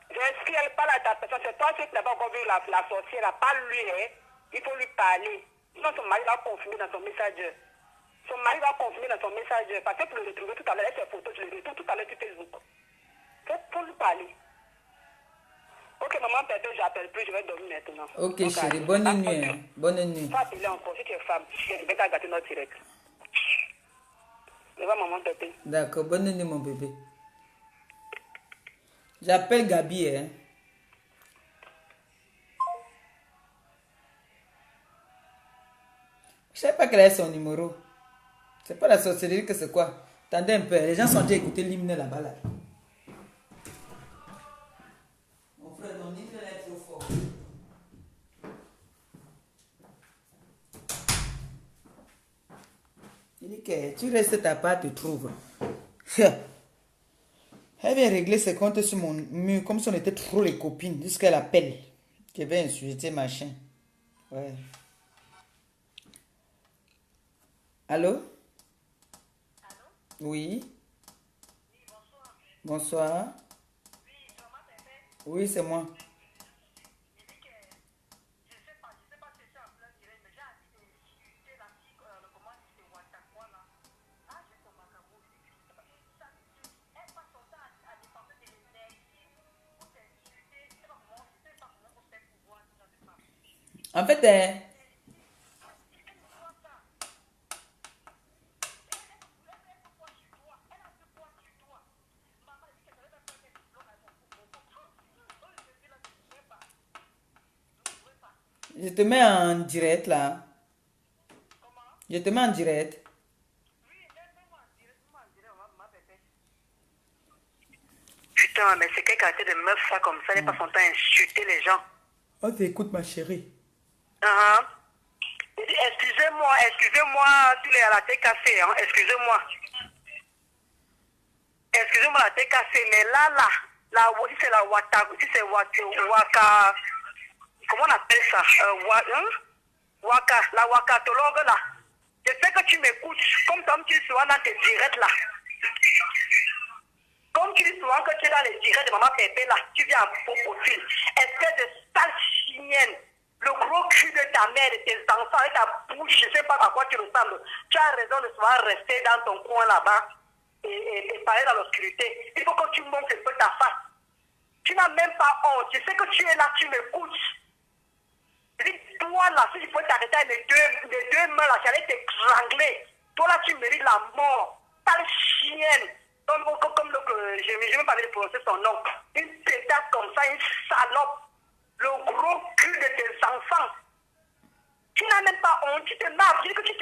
Jeskiel, parle à ta personne. C'est toi qui n'as pas encore vu la sorcière. Parle-lui, hein. Il faut lui parler. Sinon, son mari va confirmer dans son message. Son mari va confirmer dans son message. Parce que pour le retrouver tout à l'heure, ses photos, je le retrouve tout à l'heure sur Facebook. Faut lui parler. Ok, maman, Pépé, j'appelle plus, je vais dormir maintenant. Ok, donc, chérie, bonne nuit. Hein. Bonne nuit. Faut appeler encore, si tu es femme, je vais t'agater notre direct. Je vais maman Pépé. D'accord, bonne nuit, mon bébé. J'appelle Gabi, hein. Je ne sais pas quel est son numéro. C'est pas la sorcellerie que c'est quoi. Attendez un peu, les gens sont déjà écoutés l'hymne là-bas là. Mon frère, ton hymne là est trop fort. Il dit que tu restes ta part, te trouves. Elle vient régler ses comptes sur mon mur comme si on était trop les copines. Jusqu'à l'appel. Qui va insulter machin. Ouais. Allô? Allô? Oui. Oui, bonsoir. Bonsoir. Oui, c'est moi, Pépé. Oui, c'est moi. Je dis que je sais pas si c'est en plein direct, mais j'ai envie de discuter la fille, le comment dit de Ouattara là. Ah, j'ai ton macaron. Elle passe son temps à dépenser de l'énergie pour t'insulter. C'est pas comment on fait pouvoir dans le femme. En fait, je te mets en direct là. Comment? Je te mets en direct. Oui, mets-moi en direct, ma bébé. Putain, mais c'est quelle qualité de meuf ça comme ça, elle passe son temps à insulter les gens. Oh, t'écoutes ma chérie. Excusez-moi, tu l'es à la TKC, hein, excusez-moi. Excusez-moi la TKC, mais là, si c'est la Waka, si c'est Waka, comment on appelle ça, Waka, la wakatologue là. Je sais que tu m'écoutes, comme tu es souvent dans tes directs là. Comme tu dis souvent que tu es dans les directs de Maman Pépé là, tu viens à profil. Espèce de sale chienne. Le gros cul de ta mère, de tes enfants, et ta bouche, je ne sais pas à quoi tu ressembles. Tu as raison de souvent rester dans ton coin là-bas et parler dans l'obscurité. Il faut que tu montes un peu ta face. Tu n'as même pas honte. Je sais que tu es là, tu m'écoutes. Toi là, si tu peux t'arrêter avec les deux mains là, j'allais t'étrangler. Toi là, tu mérites la mort. Sale chienne. Comme je ne vais même pas prononcer son nom. Une pétasse comme ça, une salope. Le gros cul de tes enfants. Tu n'as même pas honte, tu te marres, tu dis que tu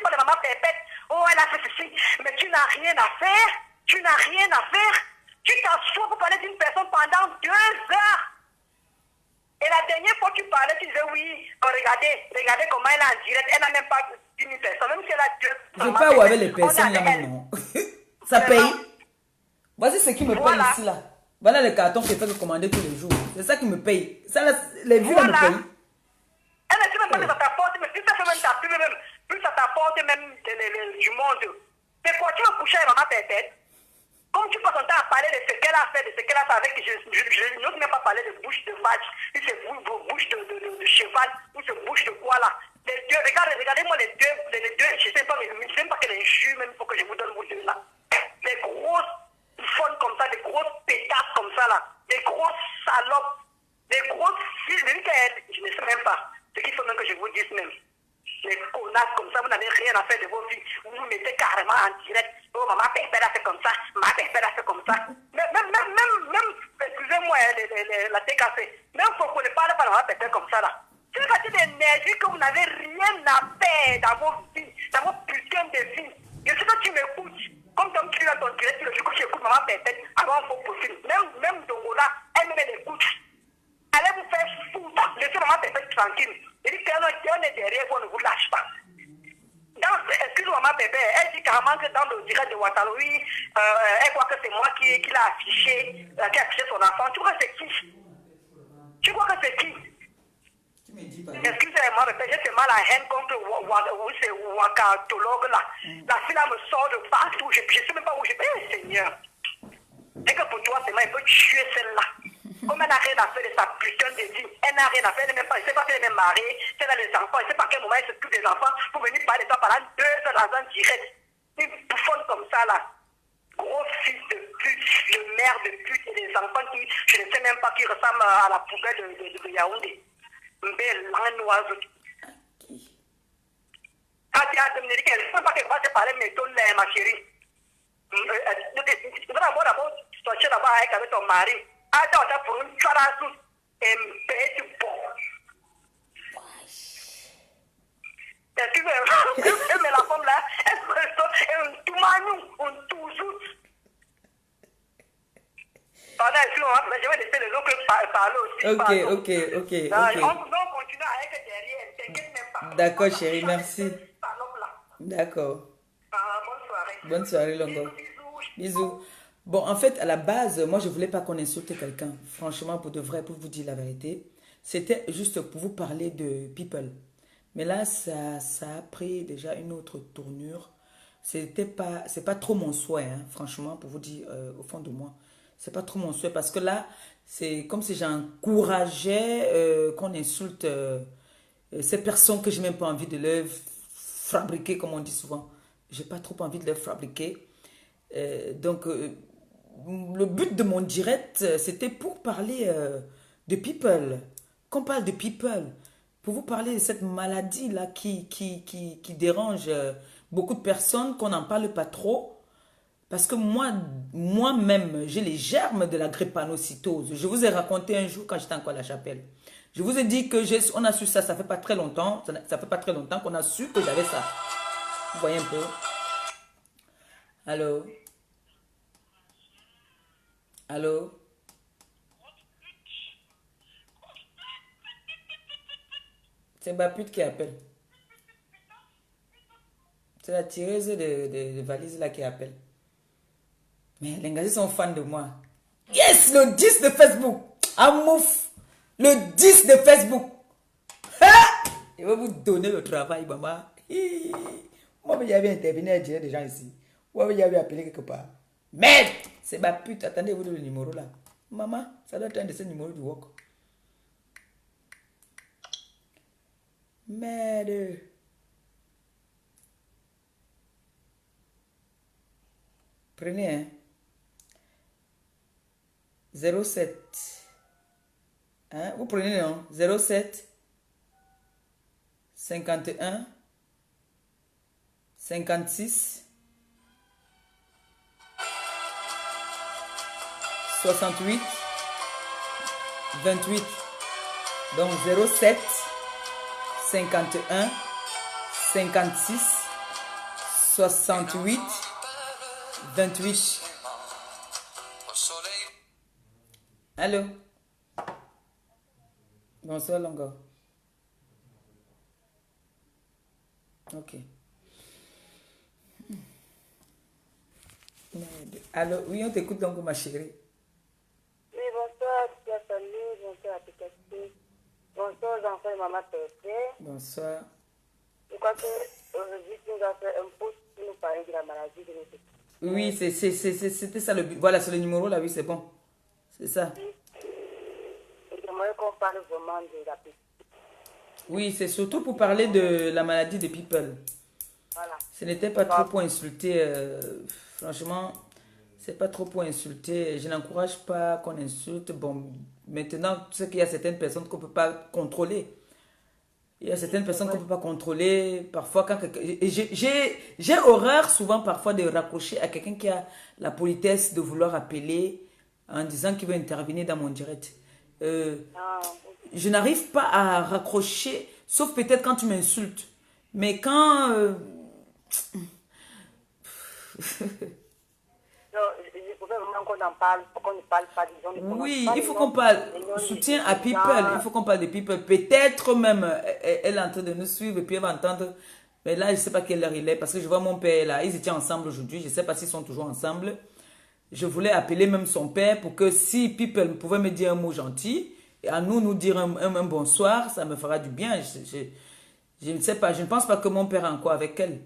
parles de Maman Pépette. Oh, elle a fait ceci, mais tu n'as rien à faire. Tu n'as rien à faire. Tu t'assois pour parler d'une personne pendant 2 heures. Et la dernière fois que tu parlais, tu disais oui, regardez comment elle est en direct. Elle n'a même pas 10 000 personnes. Même si elle a deux. Je ne sais pas où avec les personnes là maintenant. Ça paye. Voici ce qui me paye ici là. Voilà le carton que je fais commander tous les jours. C'est ça qui me paye. Ça, là, les vues là me payent. Elle ne sait même pas que ça t'apporte, mais plus ça fait même ta pub, même, plus ça t'apporte même du monde. C'est quoi, tu vas coucher avec maman tête. Comme tu passes ton temps à parler de ce qu'elle a fait, de ce qu'elle a fait avec, je n'ose même pas parler de bouche de vache, ou c'est bouche de cheval, ou c'est bouche de quoi là. Les deux, regardez-moi les deux, je ne sais pas, mais je ne sais même pas quel injure, même pour que je vous donne vos deux là. Les grosses fonnes comme ça, des grosses pétasses comme ça là, des grosses salopes, des grosses filles, je ne sais même pas. Ce qu'il faut même que je vous dise même. Les connasses comme ça, vous n'avez rien à faire de vos vies. Vous vous mettez carrément en direct. Oh, maman Pépère a fait comme ça. Maman Pépère a fait comme ça. Même excusez-moi, la TKC. Même faut qu'on ne parle pas de maman Pépère comme ça là. C'est une partie d'énergie que vous n'avez rien à faire dans vos vies, dans vos putains de vies. Je sais que tu m'écoutes. Comme tu as ton direct, le jour que j'écoute maman Pépère, avant faut possible. Même Dongola, elle-même elle écoute. Allez vous faire foutre. Laissez maman Pépère tranquille. Il dit qu'on est derrière, on ne vous lâche pas. Excuse-moi, ma bébé, elle dit carrément que dans le direct de Waterloo, oui, elle croit que c'est moi qui l'a affiché, qui a affiché son enfant. Tu crois que c'est qui? Tu crois que c'est qui? Excusez-moi, j'ai tellement la haine contre c'est Wakatologue là. La fille là me sort de partout, je ne sais même pas où je vais. Seigneur. Et que pour toi, c'est moi, il peut tuer celle-là. Comme elle n'a rien à faire de sa putain de vie, elle n'a rien à faire, elle ne sait pas si elle est même mariée, si elle a les enfants, elle ne sait pas à quel moment elle s'occupe des enfants pour venir parler de toi pendant 2 heures dans un direct. Une bouffonne comme ça là, gros fils de pute, de mère de pute, et des enfants qui, je ne sais même pas, qui ressemblent à la poubelle de Yaoundé. Une belle langue oiseau. Quand tu as Dominique, elle ne sait pas qu'elle va te parler, mais ton lait, ma chérie. D'abord, tu es d'abord avec ton mari. Attends, pour une charade, un bête bon. Tu veux, mais la femme là, elle se un tout manou, un tout zout. Pendant je vais laisser les autres parler aussi. Ok. On continue avec derrière, t'inquiète même pas. D'accord, chérie, merci. D'accord. Bonne soirée. Bonne soirée, Longo. Bisous. Bon, en fait, à la base, moi, je ne voulais pas qu'on insulte quelqu'un. Franchement, pour de vrai, pour vous dire la vérité. C'était juste pour vous parler de people. Mais là, ça a pris déjà une autre tournure. C'est pas trop mon souhait, hein, franchement, pour vous dire au fond de moi. C'est pas trop mon souhait parce que là, c'est comme si j'encourageais qu'on insulte ces personnes que je n'ai même pas envie de leur fabriquer, comme on dit souvent. J'ai pas trop envie de leur fabriquer. Donc, le but de mon direct, c'était pour parler de people. Qu'on parle de people. Pour vous parler de cette maladie-là qui dérange beaucoup de personnes, qu'on n'en parle pas trop. Parce que moi-même, j'ai les germes de la drépanocytose. Je vous ai raconté un jour quand j'étais encore à la chapelle. Je vous ai dit que on a su ça, ça fait pas très longtemps. Ça fait pas très longtemps qu'on a su que j'avais ça. Vous voyez un peu. Allô? Allô? C'est ma pute qui appelle. C'est la tireuse de valise là qui appelle. Mais les gars, ils sont fans de moi. Yes, le 10 de Facebook. Amouf. Le 10 de Facebook. Ha! Il va vous donner le travail, maman. Moi, j'avais intervenu à gérer des gens ici. Moi, j'avais appelé quelque part. Merde! C'est ma pute. Attendez-vous le numéro là. Maman, ça doit être un de ces numéros du WOC. Merde. Prenez, hein. 07. Hein? Vous prenez, non? 07 51 56 68 28. Donc 07 51 56 68 28. Allô? Bonsoir, Longo. Ok. Merde. Alors, oui, on t'écoute donc, ma chérie. Oui, bonsoir, Tiafani, bonsoir, Apicasti. Bonsoir, aux enfants et maman Pépé. Bonsoir. Je crois qu'aujourd'hui, tu nous as fait un post pour nous parler de la maladie de notre Oui, c'était ça le but. Voilà, c'est le numéro là, oui, c'est bon. C'est ça. J'aimerais qu'on parle vraiment de la petite. Oui, c'est surtout pour parler de la maladie de people. Voilà. Ce n'était pas trop pour insulter. Franchement, c'est pas trop pour insulter. Je n'encourage pas qu'on insulte. Bon, maintenant, tu sais qu'il y a certaines personnes qu'on ne peut pas contrôler. Il y a certaines personnes qu'on ne peut pas contrôler. Parfois, quand quelqu'un... J'ai horreur souvent parfois de raccrocher à quelqu'un qui a la politesse de vouloir appeler en disant qu'il veut intervenir dans mon direct. Je n'arrive pas à raccrocher, sauf peut-être quand tu m'insultes. Mais quand... Non, je voudrais vraiment qu'on en parle, qu'on ne parle pas, disons. Oui, il faut qu'on parle soutien à people, il faut qu'on parle de people. Peut-être même, elle est en train de nous suivre et puis elle va entendre. Mais là, je ne sais pas quelle heure il est parce que je vois mon père là, ils étaient ensemble aujourd'hui, je ne sais pas s'ils sont toujours ensemble. Je voulais appeler même son père pour que si people pouvait me dire un mot gentil, et à nous dire un bonsoir, ça me fera du bien. Je ne sais pas, je ne pense pas que mon père est encore avec elle.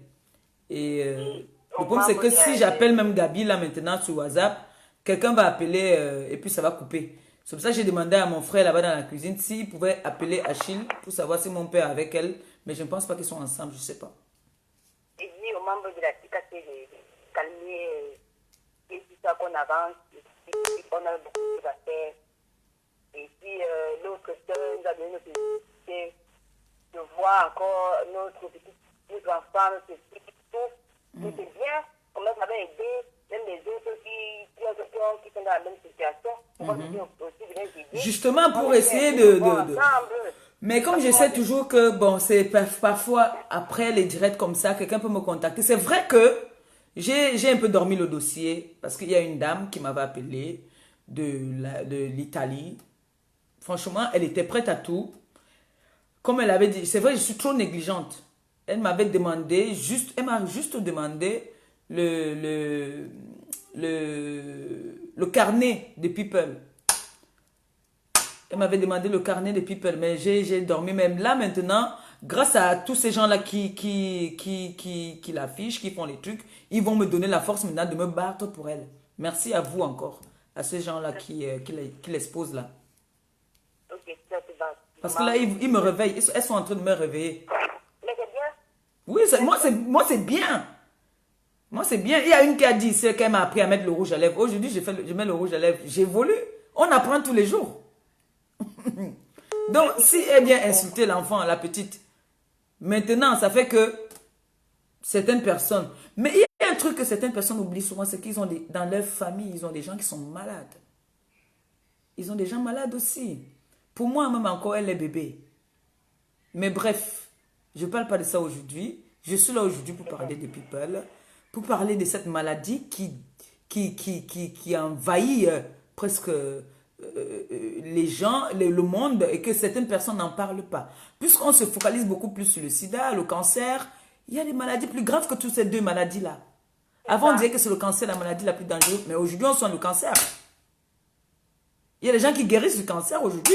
Et le problème, c'est que si j'appelle même Gabi là maintenant sur WhatsApp, quelqu'un va appeler et puis ça va couper. C'est pour ça que j'ai demandé à mon frère là-bas dans la cuisine s'il pouvait appeler Achille pour savoir si mon père est avec elle. Mais je ne pense pas qu'ils sont ensemble, je ne sais pas. Et dit aux membres de la TICAC de calmer et tout ça qu'on avance, on a beaucoup de choses à faire. Et puis l'autre soeur nous a donné notre possibilité de voir encore notre enfant, notre petit tout. C'est bien, comment ça va aider même les autres qui sont dans la même situation. Justement pour essayer de... Mais comme je sais toujours que, bon, c'est parfois après les directs comme ça, quelqu'un peut me contacter. C'est vrai que j'ai un peu dormi le dossier parce qu'il y a une dame qui m'avait appelé de l'Italie. Franchement, elle était prête à tout. Comme elle avait dit, c'est vrai, je suis trop négligente. Elle m'avait demandé, elle m'a juste demandé le carnet de people. Elle m'avait demandé le carnet de people, mais j'ai dormi même là maintenant. Grâce à tous ces gens-là qui l'affichent, qui font les trucs, ils vont me donner la force maintenant de me battre pour elle. Merci à vous encore, à ces gens-là qui l'exposent là. Parce que là, ils me réveillent, elles sont en train de me réveiller. Mais c'est bien. Oui, moi c'est bien. Moi c'est bien. Il y a une qui a dit, c'est qu'elle m'a appris à mettre le rouge à lèvres. Aujourd'hui, je mets le rouge à lèvres. J'évolue. On apprend tous les jours. Donc, si elle vient insulter l'enfant, la petite, maintenant, ça fait que certaines personnes... Mais il y a un truc que certaines personnes oublient souvent, c'est qu'ils ont dans leur famille, ils ont des gens qui sont malades. Ils ont des gens malades aussi. Pour moi, même encore, elle est bébé. Mais bref, je ne parle pas de ça aujourd'hui. Je suis là aujourd'hui pour parler de people, pour parler de cette maladie qui envahit presque les gens, le monde, et que certaines personnes n'en parlent pas. Puisqu'on se focalise beaucoup plus sur le sida, le cancer, il y a des maladies plus graves que toutes ces deux maladies-là. Avant, on disait que c'est le cancer la maladie la plus dangereuse, mais aujourd'hui, on soigne le cancer. Il y a des gens qui guérissent du cancer aujourd'hui.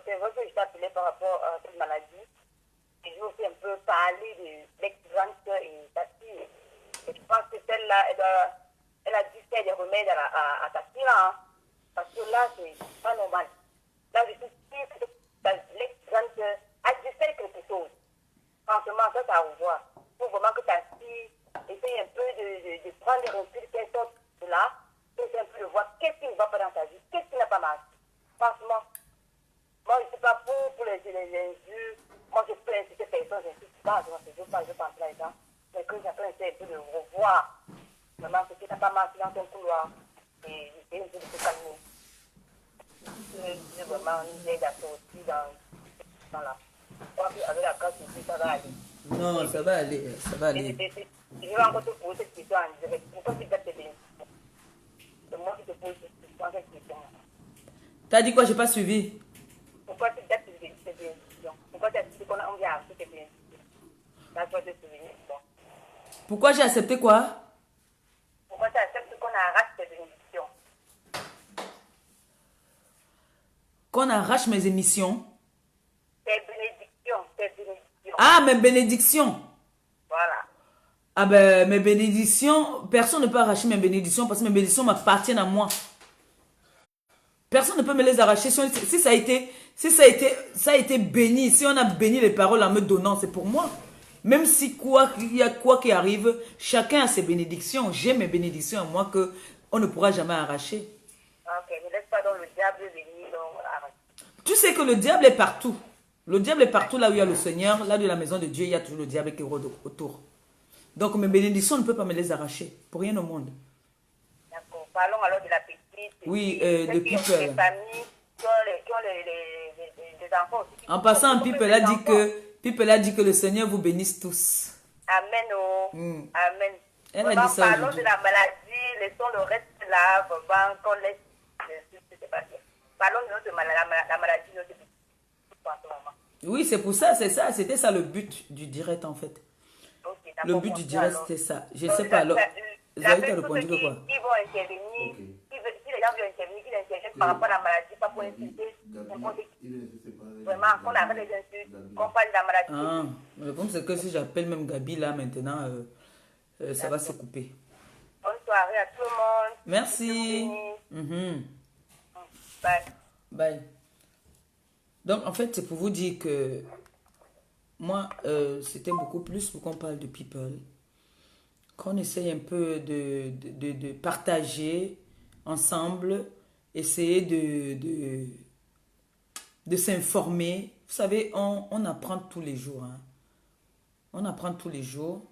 C'est vrai que je t'appelais par rapport à cette maladie. Et je veux aussi un peu parler de l'ex-grande soeur et ta fille. Et je pense que celle-là, elle a dû faire des remèdes à ta fille là. Hein. Parce que là, c'est pas normal. Là, je suis sûre que l'ex-grande soeur a dû faire quelque chose. Franchement, ça à revoir. Il faut vraiment que ta fille essaye un peu de prendre les reculs qu'elle sort de là. Essaye un peu de voir qu'est-ce qui ne va pas dans ta vie, qu'est-ce qui n'a pas marché. Franchement. Moi, je ne suis pas pour les injures. Moi, je peux inciter personne, je n'insiste pas. Je ne veux pas entrer là-dedans. Mais que j'apprends un peu de revoir. Maman, ce qui n'a pas marché dans ton couloir. Et j'essaie de se calmer. Je vraiment une aide à sortir dans la... Avec la casse ici, ça va aller. Non, ça va aller, ça va aller. Je vais encore te poser cette question en direct. Pourquoi tu dois te bien? C'est moi qui te pose cette question. T'as dit quoi? J'ai pas suivi. Pourquoi tu dois te bien? Pourquoi tu as dit qu'on a envie à acheter tes bien? La joie de souvenir. Bon. Pourquoi j'ai accepté quoi? Pourquoi tu acceptes qu'on arrache tes bénédictions? Qu'on arrache mes émissions. Tes bénédictions, tes bénédictions. Ah, mes bénédictions. Voilà. Ah ben, mes bénédictions, personne ne peut arracher mes bénédictions parce que mes bénédictions m'appartiennent à moi. Personne ne peut me les arracher. Si ça a été béni, si on a béni les paroles en me donnant, c'est pour moi. Même si il y a quoi qui arrive, chacun a ses bénédictions. J'ai mes bénédictions à moi que on ne pourra jamais arracher. Ok, ne laisse pas donc le diable venir donc arracher. Tu sais que le diable est partout. Le diable est partout là où il y a le Seigneur, là où il y a la maison de Dieu, il y a toujours le diable qui rôde autour. Donc mes bénédictions, on ne peut pas me les arracher. Pour rien au monde. D'accord. Parlons alors de la petite. Oui, de People. Les familles qui ont les enfants aussi. En passant, People a dit que le Seigneur vous bénisse tous. Amen. Oh. Amen. Elle a dit ça parlons aujourd'hui. de la maladie, laissons le reste là, qu'on laisse ce qui s'est passé. Parlons de notre la maladie de notre petit en ce moment. Oui, c'est pour ça, c'est ça. C'était ça le but du direct en fait. Okay, Le but du direct, c'était ça. Je ne sais pas. Alors, Zoé t'a répondu que quoi? Qui vont intervenir, si les gens veulent intervenir, qu'ils interviennent par rapport à la maladie, pas pour insulter n'importe qui. Vraiment, qu'on arrête les insultes, qu'on parle de la maladie. Ah, le problème c'est que si j'appelle même Gabi là maintenant, ça va se couper. Bonne soirée à tout le monde. Merci. Bye. Bye. Donc en fait, c'est pour vous dire que moi, c'était beaucoup plus pour qu'on parle de People. Qu'on essaye un peu de partager ensemble, essayer de s'informer. Vous savez, on apprend tous les jours. Hein. On apprend tous les jours.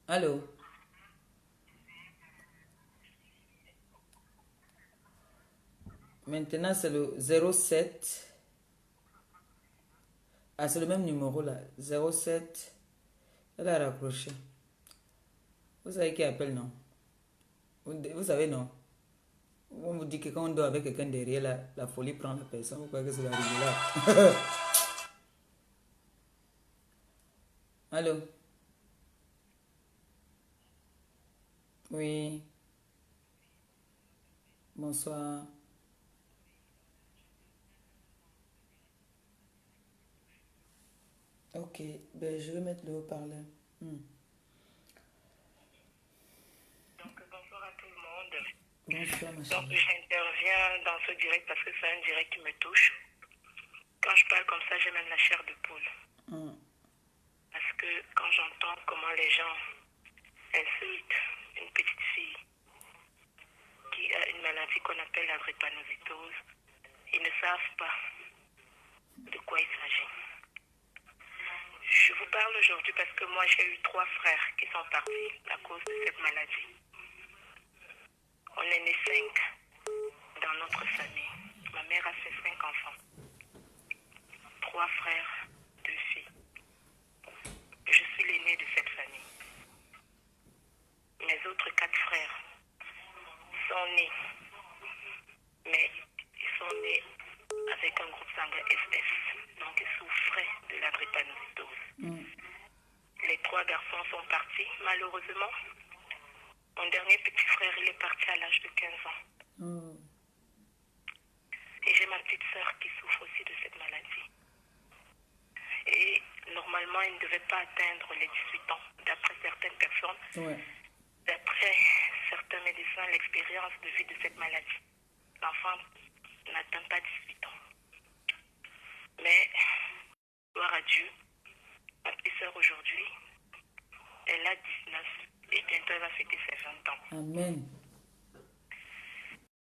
Allô? Maintenant, c'est le 07. Ah, c'est le même numéro là. 07. Elle a raccroché. Vous savez qui appelle, non? Vous savez, non? On vous dit que quand on dort avec quelqu'un derrière, la folie prend la personne. Vous croyez que c'est la rigolade? Allô? Oui. Bonsoir. Ok, ben je vais mettre le haut-parleur. Donc, bonsoir à tout le monde. Bonsoir, ma Donc, chérie. j'interviens dans ce direct parce que c'est un direct qui me touche. Quand je parle comme ça, j'ai même la chair de poule. Parce que quand j'entends comment les gens insultent une petite fille qui a une maladie qu'on appelle la drépanocytose, ils ne savent pas de quoi il s'agit. Je vous parle aujourd'hui parce que moi j'ai eu 3 frères qui sont partis à cause de cette maladie. On est né 5 dans notre famille. Ma mère a fait 5 enfants. 3 frères, 2 filles. Je suis l'aîné de cette famille. Mes autres 4 frères sont nés, mais ils sont nés avec un groupe sanguin SS, donc ils souffraient de la drépanocytose. Les 3 garçons sont partis, malheureusement. Mon dernier petit frère, il est parti à l'âge de 15 ans. Et j'ai ma petite sœur qui souffre aussi de cette maladie. Et normalement, il ne devait pas atteindre les 18 ans, d'après certaines personnes. Ouais. D'après certains médecins, l'expérience de vie de cette maladie